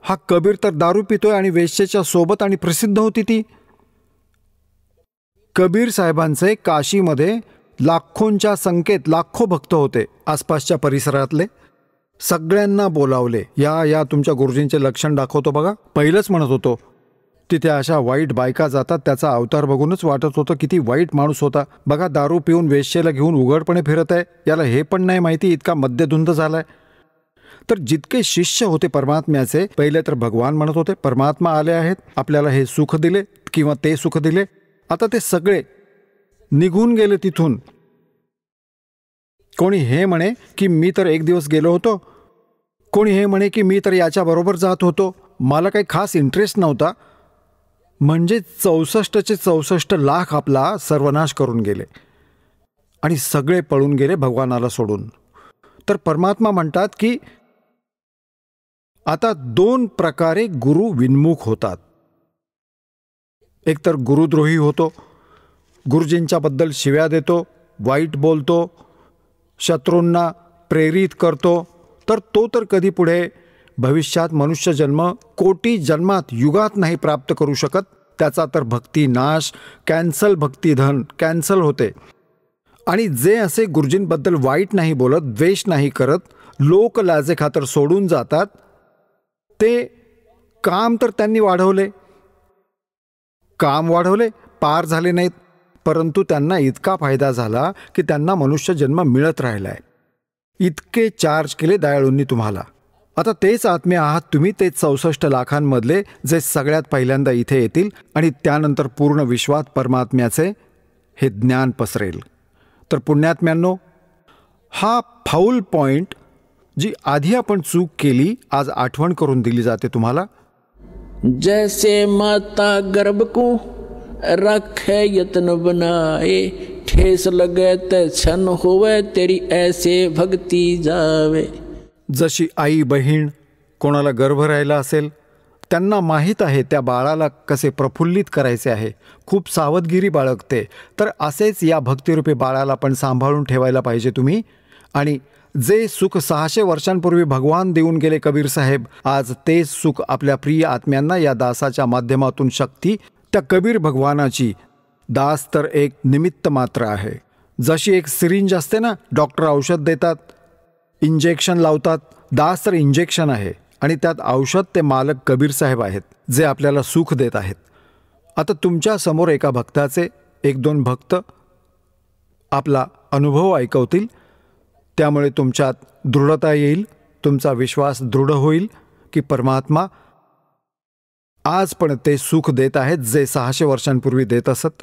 हा कबीर तर दारू पितोय आणि वेश्येच्या सोबत आणि प्रसिद्ध होती ती. कबीर साहेबांचे काशीमध्ये लाखोंच्या संख्येत लाखो भक्त होते. आसपासच्या परिसरातले सगळ्यांना बोलावले. या तुमच्या गुरुजींचे लक्षण दाखवतो बघा. पहिलंच म्हणत होतो तिथे अशा वाईट बायका जातात, त्याचा अवतार बघूनच वाटत होतं किती वाईट माणूस होता. बघा दारू पिऊन वेश्येला घेऊन उघडपणे फिरत आहे. याला हे पण नाही माहिती इतका मद्यधुंद झालाय. तर जितके शिष्य होते परमात्म्याचे, पहिले तर भगवान म्हणत होते परमात्मा आले आहेत, आपल्याला हे सुख दिले किंवा ते सुख दिले. आता ते सगळे निघून गेले तिथून. कोणी हे म्हणे की मी तर एक दिवस गेलो होतो, कोणी हे म्हणे की मी तर याच्याबरोबर जात होतो, मला काही खास इंटरेस्ट नव्हता. म्हणजे 64 लाख आपला सर्वनाश करून गेले आणि सगळे पळून गेले भगवानाला सोडून. तर परमात्मा म्हणतात की आता 2 प्रकारे गुरु विन्मुख होतात. एकतर गुरुद्रोही होतो, गुरुजींच्या बद्दल शिव्या देतो, वाईट बोलतो, शत्रूंना प्रेरित करतो. तर तो तर कधी पुढे भविष्यात मनुष्य जन्म कोटी जन्मात युगात नाही प्राप्त करू शकत. त्याचा तर भक्ती नाश, भक्तिधन कॅन्सल होते. आणि जे असे गुरुजींबद्दल वाईट नाही बोलत, द्वेष नाही करत, लोक लाजे खातर सोडून जातात, ते काम तर त्यांनी वाढवले, पार झाले नाहीत, परंतु त्यांना इतका फायदा झाला की त्यांना मनुष्य जन्म मिळत राहिलाय. इतके चार्ज केले दयाळूंनी तुम्हाला. आता तेच आत्मे आहात तुम्ही, ते 64 लाखांमधले जे सगळ्यात पहिल्यांदा इथे येतील आणि त्यानंतर पूर्ण विश्वात परमात्म्याचे हे ज्ञान पसरेल. तर पुण्यात्म्यांनो, हा फाऊल पॉइंट जी आधी आपण चूक केली आज आठवण करून दिली जाते तुम्हाला. जैसे माता गर्भ को रखे यत्न बनाए, ठेस लगे ते छन होवे तेरी ऐसे भक्ती जावे. जशी आई बहीण कोणाला गर्भ राहिला असेल, त्यांना माहीत आहे त्या बाळाला कसे प्रफुल्लित करायचे आहे, खूप सावधगिरी बाळगते. तर असेच या भक्तिरूपी बाळाला पण सांभाळून ठेवायला पाहिजे तुम्ही. आणि जे सुख 600 वर्षांपूर्वी भगवान देऊन गेले कबीर साहेब, आज तेच सुख आपल्या प्रिय आत्म्यांना या दासाच्या माध्यमातून शक्ती त्या कबीर भगवानाची. दास तर एक निमित्त मात्र आहे. जशी एक सिरिंज असते ना, डॉक्टर औषध देतात, इंजेक्शन लावतात, दास तर इंजेक्शन आहे आणि त्यात औषध ते मालक कबीर साहेब आहेत, जे आपल्याला सुख देत आहेत. आता तुमच्या समोर एका भक्ताचे 1-2 भक्त आपला अनुभव ऐकवतील. त्यामुळे तुमच्यात दृढता येईल, तुमचा विश्वास दृढ होईल की परमात्मा आज पण ते सुख देत आहेत जे 600 वर्षांपूर्वी देत असत.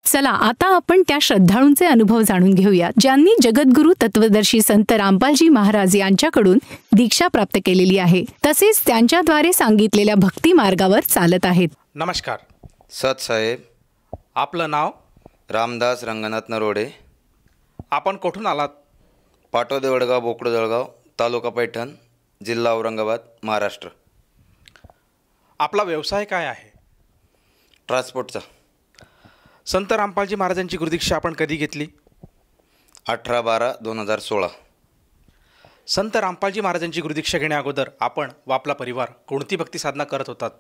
चला आता आपण त्या श्रद्धाळूंचे अनुभव जाणून घेऊया ज्यांनी जगद्गुरु तत्वदर्शी संत रामपालजी महाराज यांच्याकडून दीक्षा प्राप्त केलेली आहे, तसेच त्यांच्याद्वारे सांगितलेल्या भक्ती मार्गावर चालत आहेत. नमस्कार. सत साहेब. आपलं नाव? रामदास रंगनाथ नरोडे. आपण कुठून आलात? पाटोदे वडगाव, बोकडो जळगाव, तालुका पैठण, जिल्हा औरंगाबाद, महाराष्ट्र. आपला व्यवसाय काय आहे? ट्रान्सपोर्टचा. संत रामपालजी महाराजांची गुरुदीक्षा आपण कधी घेतली? 18/12/2016. संत रामपालजी महाराजांची गुरुदीक्षा घेण्या अगोदर आपण व आपला परिवार कोणती भक्ती साधना करत होतात?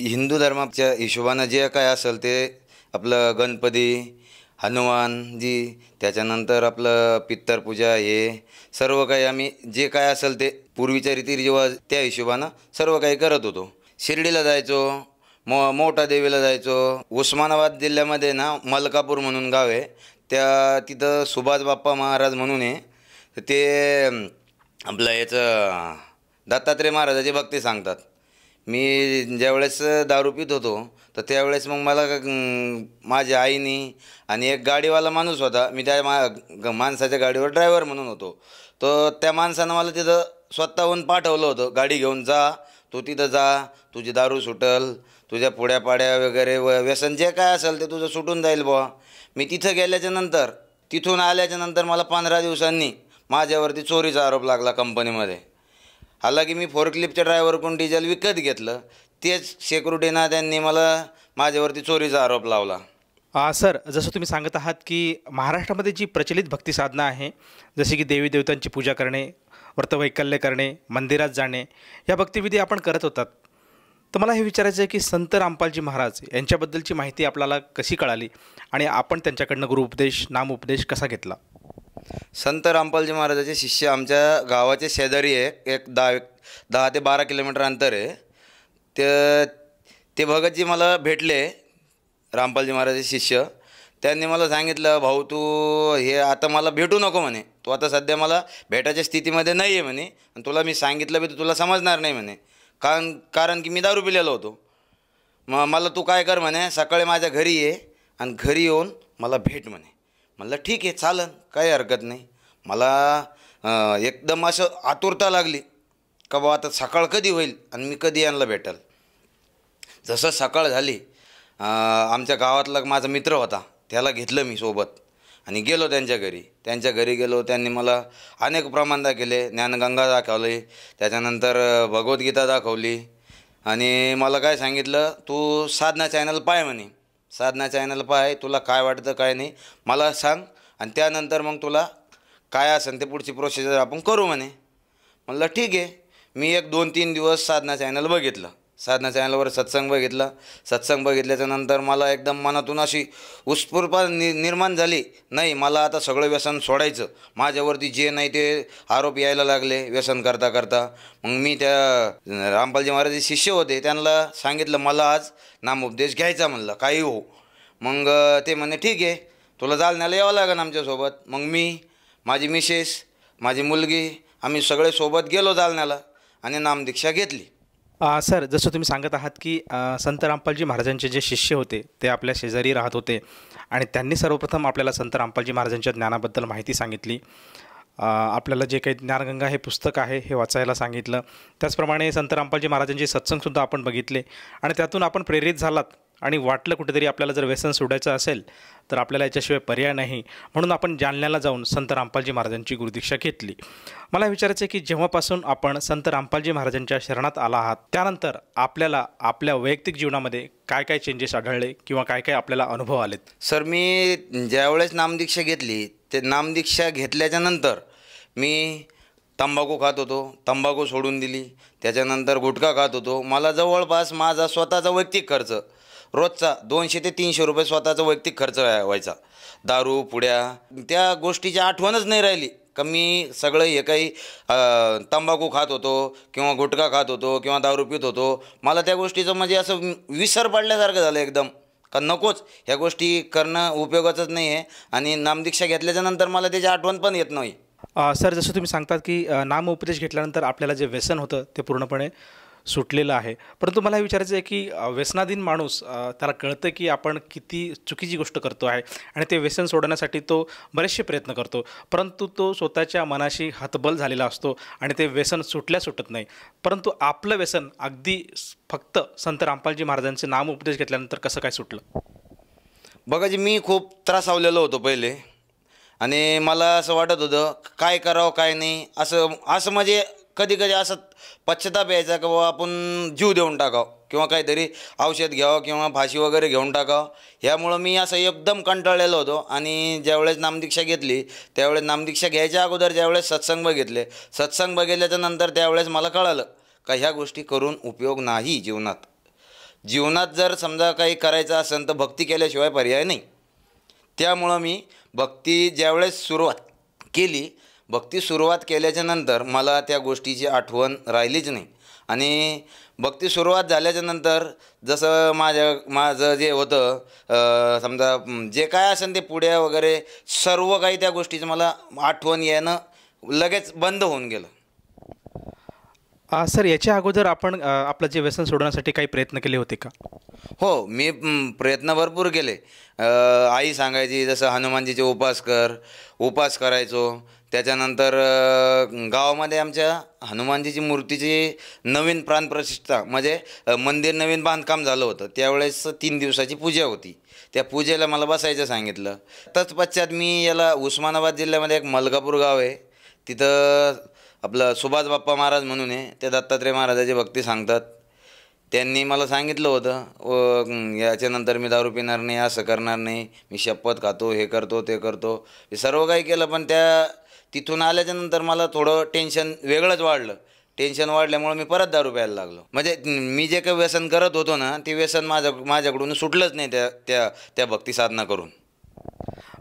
हिंदू धर्माच्या हिशोबानं जे काय असेल ते आपलं गणपती, हनुमानजी, त्याच्यानंतर आपलं पित्तरपूजा, हे सर्व काही आम्ही जे काय असेल ते पूर्वीच्या रीतिरिवाज त्या हिशोबानं सर्व काही करत होतो. शिर्डीला जायचो, मोठा देवीला जायचो. उस्मानाबाद जिल्ह्यामध्ये ना मलकापूर म्हणून गाव आहे, तिथं सुभाष बाप्पा महाराज म्हणून आहे. तर ते आपलं याचं दत्तात्रय महाराजाची भक्ती सांगतात. मी ज्यावेळेस दारू पित होतो तर त्यावेळेस मग मला माझ्या आईनी आणि एक गाडीवाला माणूस होता, मी त्या माणसाच्या गाडीवर ड्रायव्हर म्हणून होतो. तर त्या माणसानं मला तिथं स्वतःहून पाठवलं होतं, गाडी घेऊन जा, तू तिथं जा, तुझी दारू सुटल, तुझ्या पुड्यापाड्या वगैरे व्यसन जे काय असेल ते तुझं सुटून जाईल बुवा. मी तिथं गेल्याच्यानंतर, तिथून आल्याच्यानंतर मला 15 दिवसांनी माझ्यावरती चोरीचा आरोप लागला कंपनीमध्ये. हालाकी मी फोर्कलिफ्टच्या ड्रायव्हरकडून डिझेल विकत घेतलं, तेच सिक्युरिटीना त्यांनी माझ्यावरती चोरीचा आरोप लावला. सर, जसं तुम्ही सांगत आहात की महाराष्ट्रामध्ये जी प्रचलित भक्ती साधना आहे, जसे की देवी देवतांची पूजा करणे, व्रतवैकल्य करणे, मंदिरात जाणे, या भक्तिविधी आपण करत होतात. तर मला हे विचारायचं आहे की संत रामपालजी महाराज यांच्याबद्दलची माहिती आपल्याला कशी कळाली आणि आपण त्यांच्याकडनं गुरुउपदेश, नामउपदेश कसा घेतला? संत रामपालजी महाराजाचे शिष्य आमच्या गावाचे शेजारी आहे, एक 10 ते 12 किलोमीटर अंतर आहे. ते भगतजी मला भेटले, रामपालजी महाराजाचे शिष्य. त्यांनी मला सांगितलं, भाऊ तू हे आता मला भेटू नको म्हणे, तू आता सध्या मला भेटायच्या स्थितीमध्ये नाही आहे म्हणे, आणि तुला मी सांगितलं बी तर तुला समजणार नाही म्हणे, कारण की मी दारू पिलेलो होतो. मला तू काय कर म्हणे, सकाळी माझ्या घरी ये आणि घरी येऊन मला भेट म्हणे. म्हणलं ठीक आहे, चालन, काही हरकत नाही. मला एकदम असं आतुरता लागली का बा आता सकाळ कधी होईल आणि मी कधी यांना भेटल. जसं सकाळ झाली, आमच्या गावातला माझा मित्र होता, त्याला घेतलं मी सोबत आणि गेलो त्यांच्या घरी गेलो. त्यांनी मला अनेक प्रमाण दाखवले, ज्ञानगंगा दाखवली, त्याच्यानंतर भगवद्गीता दाखवली आणि मला काय सांगितलं, तू साधना चॅनल पाय म्हणे, साधना चॅनल पाय, तुला काय वाटतं काय नाही मला सांग आणि त्यानंतर मग तुला काय असेल ते पुढची प्रोसिजर आपण करू म्हणे. म्हणलं ठीक आहे. मी 1-2-3 दिवस साधना चॅनल बघितलं, साधना चॅनलवर सत्संग बघितला. सत्संग बघितल्याच्यानंतर मला एकदम मनातून अशी उत्स्फूर्तता निर्माण झाली, नाही मला आता सगळं व्यसन सोडायचं. माझ्यावरती जे नाही ते आरोप यायला लागले व्यसन करता करता. मग मी त्या रामपालजी महाराजचे शिष्य होते, त्यांना सांगितलं मला आज नामोपदेश घ्यायचा, म्हणलं काही हो. मग ते म्हणे ठीक आहे, तुला जालन्याला यावं लागेल आमच्यासोबत. मग मी, माझी मिसेस, माझी मुलगी, आम्ही सगळे सोबत गेलो जालन्याला आणि नामदीक्षा घेतली. सर, जसं तुम्ही सांगत आहात की संत रामपालजी महाराजांचे जे शिष्य होते ते आपल्या शेजारी राहत होते आणि त्यांनी सर्वप्रथम आपल्याला संत रामपालजी महाराजांच्या ज्ञानाबद्दल माहिती सांगितली. आपल्याला जे काही ज्ञानगंगा हे पुस्तक आहे हे वाचायला सांगितलं. त्याचप्रमाणे संत रामपालजी महाराजांचे सत्संगसुद्धा आपण बघितले आणि त्यातून आपण प्रेरित झालात आणि वाटलं कुठेतरी आपल्याला जर व्यसन सोडायचं असेल तर आपल्याला याच्याशिवाय पर्याय नाही, म्हणून आपण जालन्याला जाऊन संत रामपालजी महाराजांची गुरुदीक्षा घेतली. मला विचारायचं आहे की जेव्हापासून आपण संत रामपालजी महाराजांच्या शरणात आला आहात त्यानंतर आपल्याला आपल्या वैयक्तिक जीवनामध्ये काय काय चेंजेस आढळले किंवा काय काय आपल्याला अनुभव आलेत? सर, मी ज्यावेळेस नामदीक्षा घेतली, ते नामदीक्षा घेतल्याच्यानंतर मी तंबाखू खात होतो, तंबाखू सोडून दिली. त्याच्यानंतर गुटखा खात होतो. मला जवळपास माझा स्वतःचा वैयक्तिक खर्च रोजचा 200 ते 300 रुपये स्वतःचा वैयक्तिक खर्च व्हायचा. दारू, पुड्या, त्या गोष्टीची आठवणच नाही राहिली का मी सगळं हे काही तंबाखू खात होतो किंवा गुटखा खात होतो किंवा दारू पित होतो. मला त्या गोष्टीचं म्हणजे असं विसर पडल्यासारखं झालं एकदम, का नकोच, ह्या गोष्टी करणं उपयोगाचंच नाही आहे. आणि नामदीक्षा घेतल्याच्यानंतर मला त्याची आठवण पण येत नाही. सर, जसं तुम्ही सांगतात की नामउपदेश घेतल्यानंतर आपल्याला जे व्यसन होतं ते पूर्णपणे सुटलेलं आहे, परंतु मला हे विचारायचं आहे की व्यसनाधीन माणूस त्याला कळतं की आपण किती चुकीची गोष्ट करतो आहे आणि ते व्यसन सोडण्यासाठी तो बरेचसे प्रयत्न करतो, परंतु तो स्वतःच्या मनाशी हतबल झालेला असतो आणि ते व्यसन सुटत नाही. परंतु आपलं व्यसन अगदी फक्त संत रामपालजी महाराजांचे नामउपदेश घेतल्यानंतर कसं काय सुटलं? बघा जी, मी खूप त्रासावलेलो होतो पहिले आणि मला असं वाटत होतं काय करावं काय नाही, असं म्हणजे कधी कधी असं पश्चाताप यायचा की बाबा आपण जीव देऊन टाकावं किंवा काहीतरी औषध घ्यावं किंवा फाशी वगैरे घेऊन टाकावं. ह्यामुळं मी असं एकदम कंटाळलेलो होतो. आणि ज्यावेळेस नामदीक्षा घेतली त्यावेळेस नामदीक्षा घ्यायच्या अगोदर ज्यावेळेस सत्संग बघितल्याच्या नंतर त्यावेळेस मला कळालं का ह्या गोष्टी करून उपयोग नाही. जीवनात जर समजा काही करायचं असेल तर भक्ती केल्याशिवाय पर्याय नाही. त्यामुळं मी भक्ती ज्यावेळेस भक्ती सुरुवात केल्याच्या नंतर मला त्या गोष्टीची आठवण राहिलीच नाही. आणि भक्ती सुरुवात झाल्याच्या नंतर जसं माझं जे होतं समजा जे काय असेल ते पुढ्या वगैरे सर्व काही त्या गोष्टीचं मला आठवण येणं लगेच बंद होऊन गेलं. सर, याच्या अगोदर आपण आपलं जे व्यसन सोडवण्यासाठी काही प्रयत्न केले होते का? हो, मी प्रयत्न भरपूर केले. आई सांगायची जसं हनुमानजीचे उपास करायचो. त्याच्यानंतर गावामध्ये आमच्या हनुमानजीची मूर्तीची नवीन प्राणप्रतिष्ठा म्हणजे मंदिर नवीन बांधकाम झालं होतं. त्यावेळेस 3 दिवसाची पूजा होती. त्या पूजेला मला बसायचं सांगितलं. तत्पश्चात मी याला उस्मानाबाद जिल्ह्यामध्ये एक मलकापूर गाव आहे, तिथं आपलं सुभाष बाप्पा महाराज म्हणून आहे, ते दत्तात्रय महाराजाची भक्ती सांगतात. त्यांनी मला सांगितलं होतं याच्यानंतर मी दारू पिणार नाही, असं करणार नाही, मी शपथ खातो, हे करतो ते करतो, हे सर्व काही केलं. पण तिथून आल्याच्यानंतर मला थोडं टेन्शन वेगळंच वाढलं. टेन्शन वाढल्यामुळे मी परत दारू प्यायला लागलो. म्हणजे मी जे काही व्यसन करत होतो ना, ते व्यसन माझ्याकडून सुटलंच नाही त्या भक्ती साधना करून.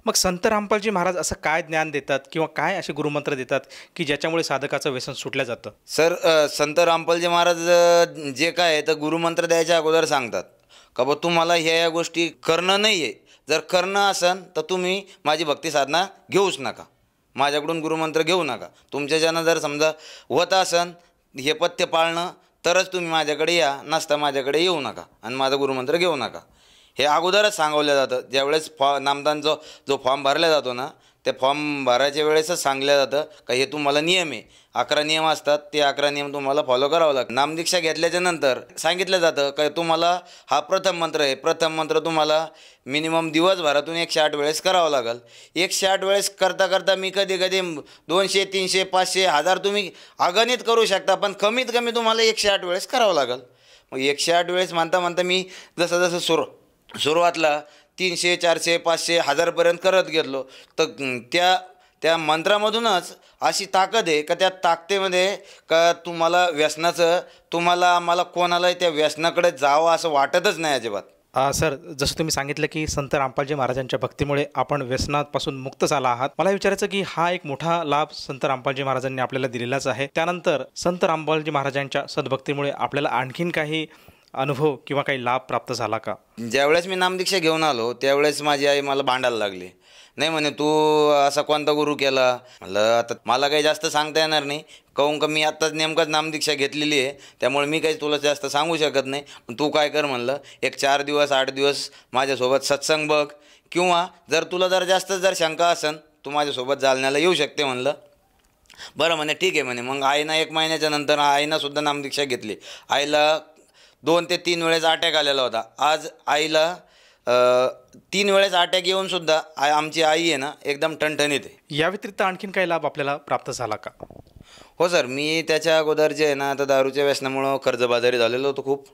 मग संत रामपालजी महाराज असं काय ज्ञान देतात किंवा काय असे गुरुमंत्र देतात की ज्याच्यामुळे साधकाचं व्यसन सुटलं जातं? सर, संत रामपालजी महाराज जे काय आहे तर गुरुमंत्र द्यायच्या अगोदर सांगतात का बा तुम्हाला ह्या गोष्टी करणं नाही आहे. जर करणं असेल तर तुम्ही माझी भक्ती साधना घेऊच नका, माझ्याकडून गुरुमंत्र घेऊ नका. तुमच्याच्यानं जर समजा होत असेल हे पथ्य पाळणं तरच तुम्ही माझ्याकडे या, नसता माझ्याकडे येऊ नका आणि माझा गुरुमंत्र घेऊ नका. हे अगोदरच सांगवलं जातं. ज्यावेळेस नामदानचा जो फॉर्म भरला जातो ना, त्या फॉर्म भरायच्या वेळेसच सांगलं जातं का हे तुम्हाला नियम आहे, 11 नियम असतात, ते 11 नियम तुम्हाला फॉलो करावं लागतं. नामदीक्षा घेतल्याच्या नंतर सांगितलं जातं का तुम्हाला हा प्रथम मंत्र आहे, प्रथम मंत्र तुम्हाला मिनिमम दिवसभरातून 108 वेळेस करावं लागेल. 108 वेळेस करता मी कधी 200, 300, 500, 1000 तुम्ही अगणित करू शकता, पण कमीत कमी तुम्हाला 108 वेळेस करावं लागेल. मग 108 वेळेस म्हणता मी जसं सुरुवातला 300, 400, 500, 1000पर्यंत करत गेलो. तर त्या मंत्रामधूनच अशी ताकद आहे का त्या ताकदीमध्ये का आम्हाला कोणालाही त्या व्यसनाकडे जावं असं वाटतच नाही अजिबात. सर, जसं तुम्ही सांगितलं की संत रामपालजी महाराजांच्या भक्तीमुळे आपण व्यसनापासून मुक्त झाला आहात. मला विचारायचं की हा एक मोठा लाभ संत रामपालजी महाराजांनी आपल्याला दिलेलाच आहे. त्यानंतर संत रामपालजी महाराजांच्या सद्भक्तीमुळे आपल्याला आणखीन काही अनुभव किंवा काही लाभ प्राप्त झाला का? ज्यावेळेस मी नामदीक्षा घेऊन आलो त्यावेळेस माझी आई मला भांडायला लागली. नाही म्हणे, तू असा कोणता गुरु केला? म्हणलं आता मला काही जास्त सांगता येणार नाही, कहून का मी आत्ताच नेमकंच नामदीक्षा घेतलेली आहे, त्यामुळे मी काही तुला जास्त सांगू शकत नाही. पण तू काय कर म्हणलं, एक 4 दिवस 8 दिवस माझ्यासोबत सत्संग बघ, किंवा जर तुला जास्त शंका असेल तू माझ्यासोबत जालन्याला येऊ शकते म्हणलं. बरं म्हणे, ठीक आहे म्हणे. मग आईनं 1 महिन्याच्या नंतर आईनंसुद्धा नामदीक्षा घेतली. आईला 2 ते 3 वेळेस अटॅक आलेला होता. आज आईला 3 वेळेस अटॅक येऊनसुद्धा आमची आई आहे ना एकदम ठणठणीत आहे. या व्यतिरिक्त आणखीन काही लाभ आपल्याला प्राप्त झाला का? हो सर, मी त्याच्या अगोदर जे आहे ना आता दारूच्या व्यसनामुळं कर्जबाजारी झालेलो होतो खूप.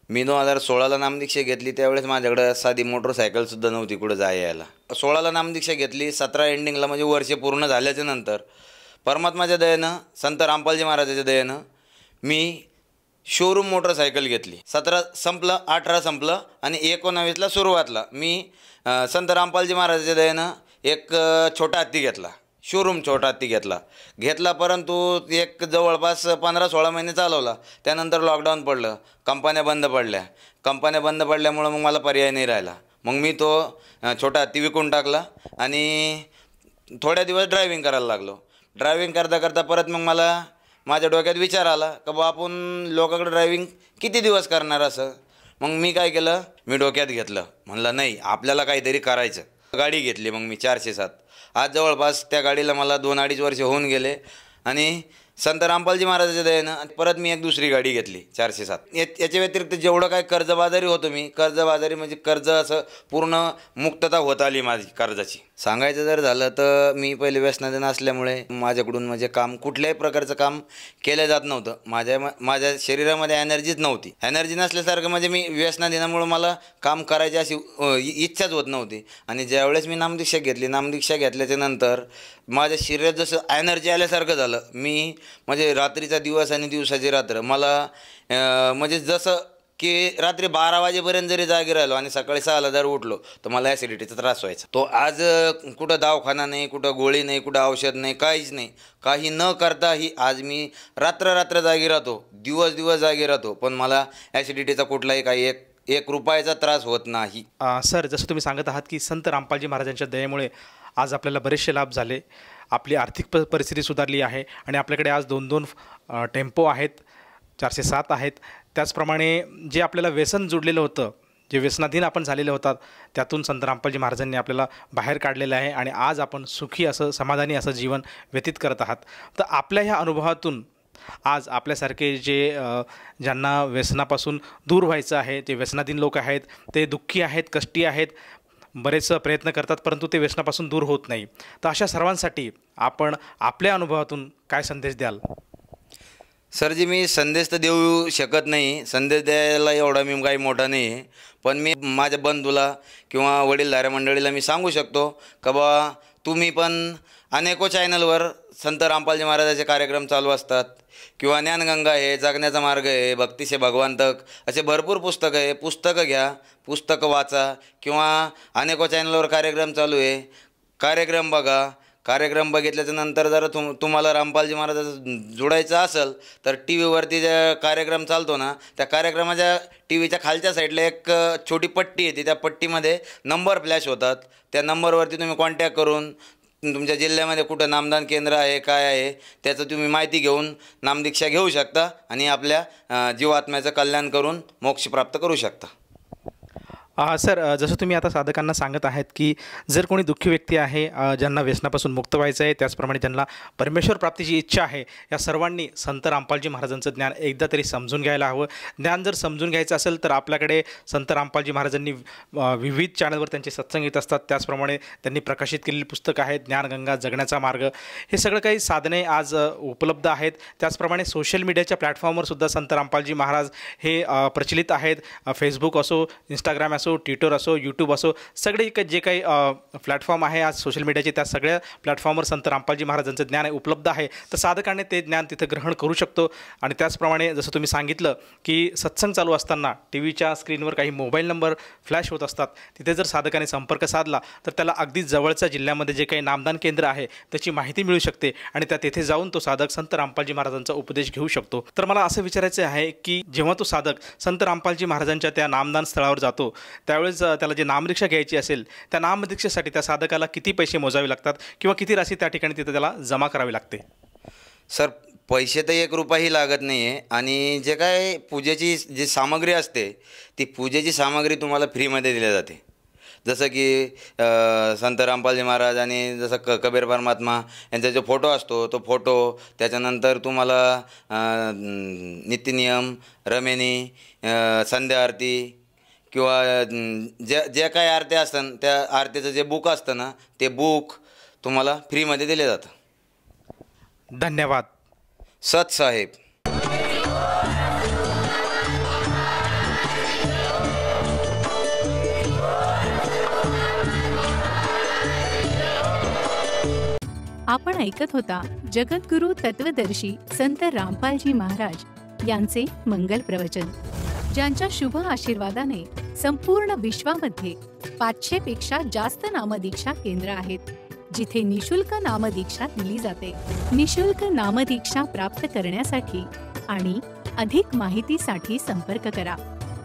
मी 2016ला नामदीक्षा घेतली, त्यावेळेस माझ्याकडं साधी मोटरसायकलसुद्धा नव्हती कुठं यायला. 16ला नामदीक्षा घेतली, 17 एंडिंगला म्हणजे वर्ष पूर्ण झाल्याच्या नंतर परमात्माच्या दयेनं, संत रामपालजी महाराजाच्या दयेनं मी शोरूम मोटरसायकल घेतली. 17 संपलं, 18 संपलं आणि 19ला सुरुवातला मी संत रामपालजी महाराजाच्या दयेनं एक छोटा हत्ती घेतला, शोरूम छोटा हत्ती घेतला. परंतु एक जवळपास 15-16 महिने चालवला. त्यानंतर लॉकडाऊन पडलं, कंपन्या बंद पडल्यामुळं मग मला पर्याय नाही राहिला. मग मी तो छोटा हत्ती विकून टाकला आणि थोड्या दिवस ड्रायव्हिंग करायला लागलो. ड्रायव्हिंग करता परत मग मला माझ्या डोक्यात विचार आला का बा आपण लोकांकडे ड्रायव्हिंग किती दिवस करणार असं. मग मी काय केलं, मी डोक्यात घेतलं, म्हणलं नाही आपल्याला काहीतरी करायचं. गाडी घेतली मग मी 407. आज जवळपास त्या गाडीला मला 2-2.5 वर्ष होऊन गेले आणि संत रामपालजी महाराजाच्या दयेनं परत मी एक दुसरी गाडी घेतली 407. याच्या व्यतिरिक्त जेवढं काय कर्जबाजारी होतो मी, कर्जबाजारी म्हणजे कर्ज असं पूर्ण मुक्तता होत आली माझी कर्जाची. सांगायचं जर झालं तर मी पहिले व्यसनाधीन असल्यामुळे माझ्याकडून म्हणजे कुठल्याही प्रकारचं काम केलं जात नव्हतं. माझ्या शरीरामध्ये एनर्जीच नव्हती. एनर्जी नसल्यासारखं म्हणजे मी व्यसनाधीनामुळं मला काम करायची अशी इच्छाच होत नव्हती. आणि ज्यावेळेस मी नामदीक्षा घेतल्याच्या नंतर माझ्या शरीरात जसं एनर्जी आल्यासारखं झालं. मी म्हणजे रात्रीचा दिवस आणि दिवसाची रात्र मला म्हणजे जसं की रात्री 12 वाजेपर्यंत जरी जागी राहिलो आणि सकाळी 6ला जर उठलो तर मला ॲसिडिटीचा त्रास व्हायचा. तो आज कुठं दवाखाना नाही, कुठं गोळी नाही, कुठं औषध नाही, काहीच नाही. काही न करताही आज मी रात्र जागी राहतो, दिवस जागी राहतो, पण मला ॲसिडिटीचा कुठलाही काही एक रुपयाचा त्रास होत नाही. सर, जसं तुम्ही सांगत आहात की संत रामपालजी महाराजांच्या दयेमुळे आज आपल्याला बरेचसे लाभ झाले, आपली आर्थिक परिस्थिती सुधारली आहे आणि आपल्याकडे आज 2 टेम्पो आहेत, 407 आहेत. त्याचप्रमाणे जे आपल्याला व्यसन जुडलेलं होतं, जे व्यसनाधीन आपण झालेले होतात, त्यातून संत रामपालजी महाराजांनी आपल्याला बाहेर काढलेलं आहे आणि आज आपण सुखी असं, समाधानी असं जीवन व्यतीत करत आहात. तर आपल्या ह्या अनुभवातून आज आपल्यासारखे ज्यांना व्यसनापासून दूर व्हायचं आहे, जे व्यसनाधीन लोक आहेत, ते दुःखी आहेत, कष्टी आहेत, बरेच प्रयत्न करतात परंतु ते व्यसनापासून दूर होत नाही. तर अशा सर्वांसाठी आपण आपल्या अनुभवातून काय संदेश द्याल? सरजी, मी संदेश तर देऊ शकत नाही, संदेश द्यायला एवढा मी काही मोठा नाही आहे, पण मी माझ्या बंधूला किंवा वडीलधाऱ्या मंडळीला मी सांगू शकतो का बा तुम्ही पण अनेको चॅनलवर संत रामपालजी महाराजाचे कार्यक्रम चालू असतात किंवा ज्ञानगंगा आहे, जगण्याचा मार्ग आहे, भक्तिसे भगवंतक, असे भरपूर पुस्तकं आहे. पुस्तकं घ्या, पुस्तकं वाचा किंवा अनेको चॅनलवर कार्यक्रम चालू आहे, कार्यक्रम बघा. कार्यक्रम बघितल्याच्या नंतर जर तुम्हाला रामपालजी महाराजाचं जोडायचं असेल तर टी व्हीवरती ज्या कार्यक्रम चालतो ना, त्या कार्यक्रमाच्या टी व्हीच्या खालच्या साईडला एक छोटी पट्टी येते, त्या पट्टीमध्ये नंबर फ्लॅश होतात. त्या नंबरवरती तुम्ही कॉन्टॅक्ट करून तुमच्या जिल्ह्यामध्ये कुठं नामदान केंद्र आहे, काय आहे, त्याचं तुम्ही माहिती घेऊन नामदीक्षा घेऊ शकता आणि आपल्या जीवात्म्याचं कल्याण करून मोक्ष प्राप्त करू शकता. सर, जसं तुम्ही आता साधकांना सांगत आहेत की जर कोणी दुःखी व्यक्ती आहे, ज्यांना व्यसनापासून मुक्त व्हायचं आहे, त्याचप्रमाणे ज्यांना परमेश्वर प्राप्तीची इच्छा आहे, या सर्वांनी संत रामपालजी महाराजांचं ज्ञान एकदा तरी समजून घ्यायला हवं. ज्ञान जर समजून घ्यायचं असेल तर आपल्याकडे संत रामपालजी महाराजांनी विविध चॅनलवर त्यांचे सत्संग येत असतात. त्याचप्रमाणे त्यांनी प्रकाशित केलेली पुस्तकं आहेत, ज्ञानगंगा, जगण्याचा मार्ग, हे सगळं काही साधने आज उपलब्ध आहेत. त्याचप्रमाणे सोशल मीडियाच्या प्लॅटफॉर्मवर सुद्धा संत रामपालजी महाराज हे प्रचलित आहेत. फेसबुक असो, इंस्टाग्राम असो, ट्विटर असो, यूट्यूब असो, सगळे जे काही प्लॅटफॉर्म आहे आज सोशल मीडियाचे, त्या सगळ्या प्लॅटफॉर्मवर संत रामपालजी महाराजांचं ज्ञान उपलब्ध आहे. तर साधकाने ते ज्ञान तिथं ग्रहण करू शकतो. आणि त्याचप्रमाणे जसं तुम्ही सांगितलं की सत्संग चालू असताना टी व्हीच्या स्क्रीनवर काही मोबाईल नंबर फ्लॅश होत असतात, तिथे जर साधकाने संपर्क साधला तर त्याला अगदी जवळच्या जिल्ह्यामध्ये जे काही नामदान केंद्र आहे त्याची माहिती मिळू शकते आणि त्या तेथे जाऊन तो साधक संत रामपालजी महाराजांचा उपदेश घेऊ शकतो. तर मला असं विचारायचं आहे की जेव्हा तो साधक संत रामपालजी महाराजांच्या त्या नामदान स्थळावर जातो त्यावेळेस त्याला जे नामदीक्षा घ्यायची असेल, त्या नामदीक्षेसाठी त्या साधकाला किती पैसे मोजावे लागतात किंवा किती राशी त्या ठिकाणी तिथं त्याला जमा करावी लागते? सर, पैसे तर 1 रुपयाही लागत नाही आहे आणि जे काय पूजेची जी सामग्री असते ती पूजेची सामग्री तुम्हाला फ्रीमध्ये दिली जाते. जसं की संत रामपालजी महाराज आणि जसं कबीर परमात्मा यांचा जो फोटो असतो तो फोटो, त्याच्यानंतर तुम्हाला नित्यनियम, रमेनी, संध्या आरती किंवा ज्या काही आरत्या असतात त्या आरतीचं जे बुक असतं ना, ते बुक तुम्हाला फ्रीमध्ये दिले जातं. धन्यवाद. सत साहेब. आपण ऐकत होता जगद्गुरु तत्वदर्शी संत रामपालजी महाराज यांचे मंगल प्रवचन, ज्यांच्या शुभ आशीर्वादाने संपूर्ण विश्वामध्ये 500 पेक्षा जास्त नामदीक्षा केंद्र आहेत, जिथे निशुल्क नामदीक्षा दिली जाते. निशुल्क नामदीक्षा प्राप्त करण्यासाठी आणि अधिक माहितीसाठी संपर्क करा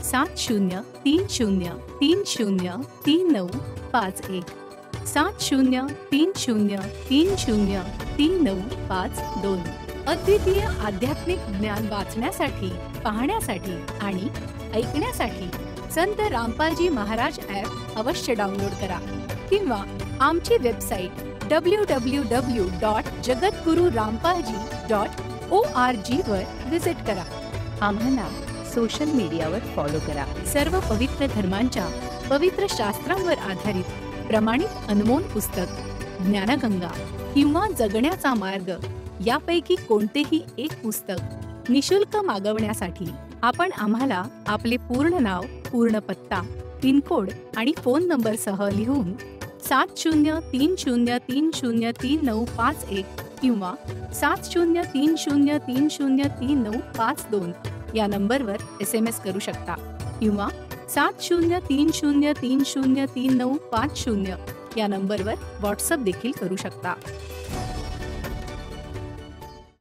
7030303951 7030303952. अद्वितीय आध्यात्मिक ज्ञान वाचण्यासाठी, पाहण्यासाठी आणि ऐकण्यासाठी संत रामपालजी महाराज ॲप अवश्य डाउनलोड करा किंवा आमची वेबसाईट www.jagadgururampalji.org वर व्हिजिट करा. आम्हाला सोशल मीडियावर फॉलो करा. सर्व पवित्र धर्मांच्या पवित्र शास्त्रांवर आधारित प्रमाणित अनमोल पुस्तक ज्ञानगंगा किंवा जगण्याचा मार्ग यापैकी कोणतेही एक पुस्तक निशुल्क मागवण्यासाठी आपण आम्हाला आपले पूर्ण नाव, पूर्ण पत्ता, पिनकोड आणि फोन नंबरसह लिहून 7030303951 किंवा 7030303952 या नंबरवर SMS करू शकता किंवा 7030303950 या नंबरवर व्हॉट्सअप देखील करू शकता.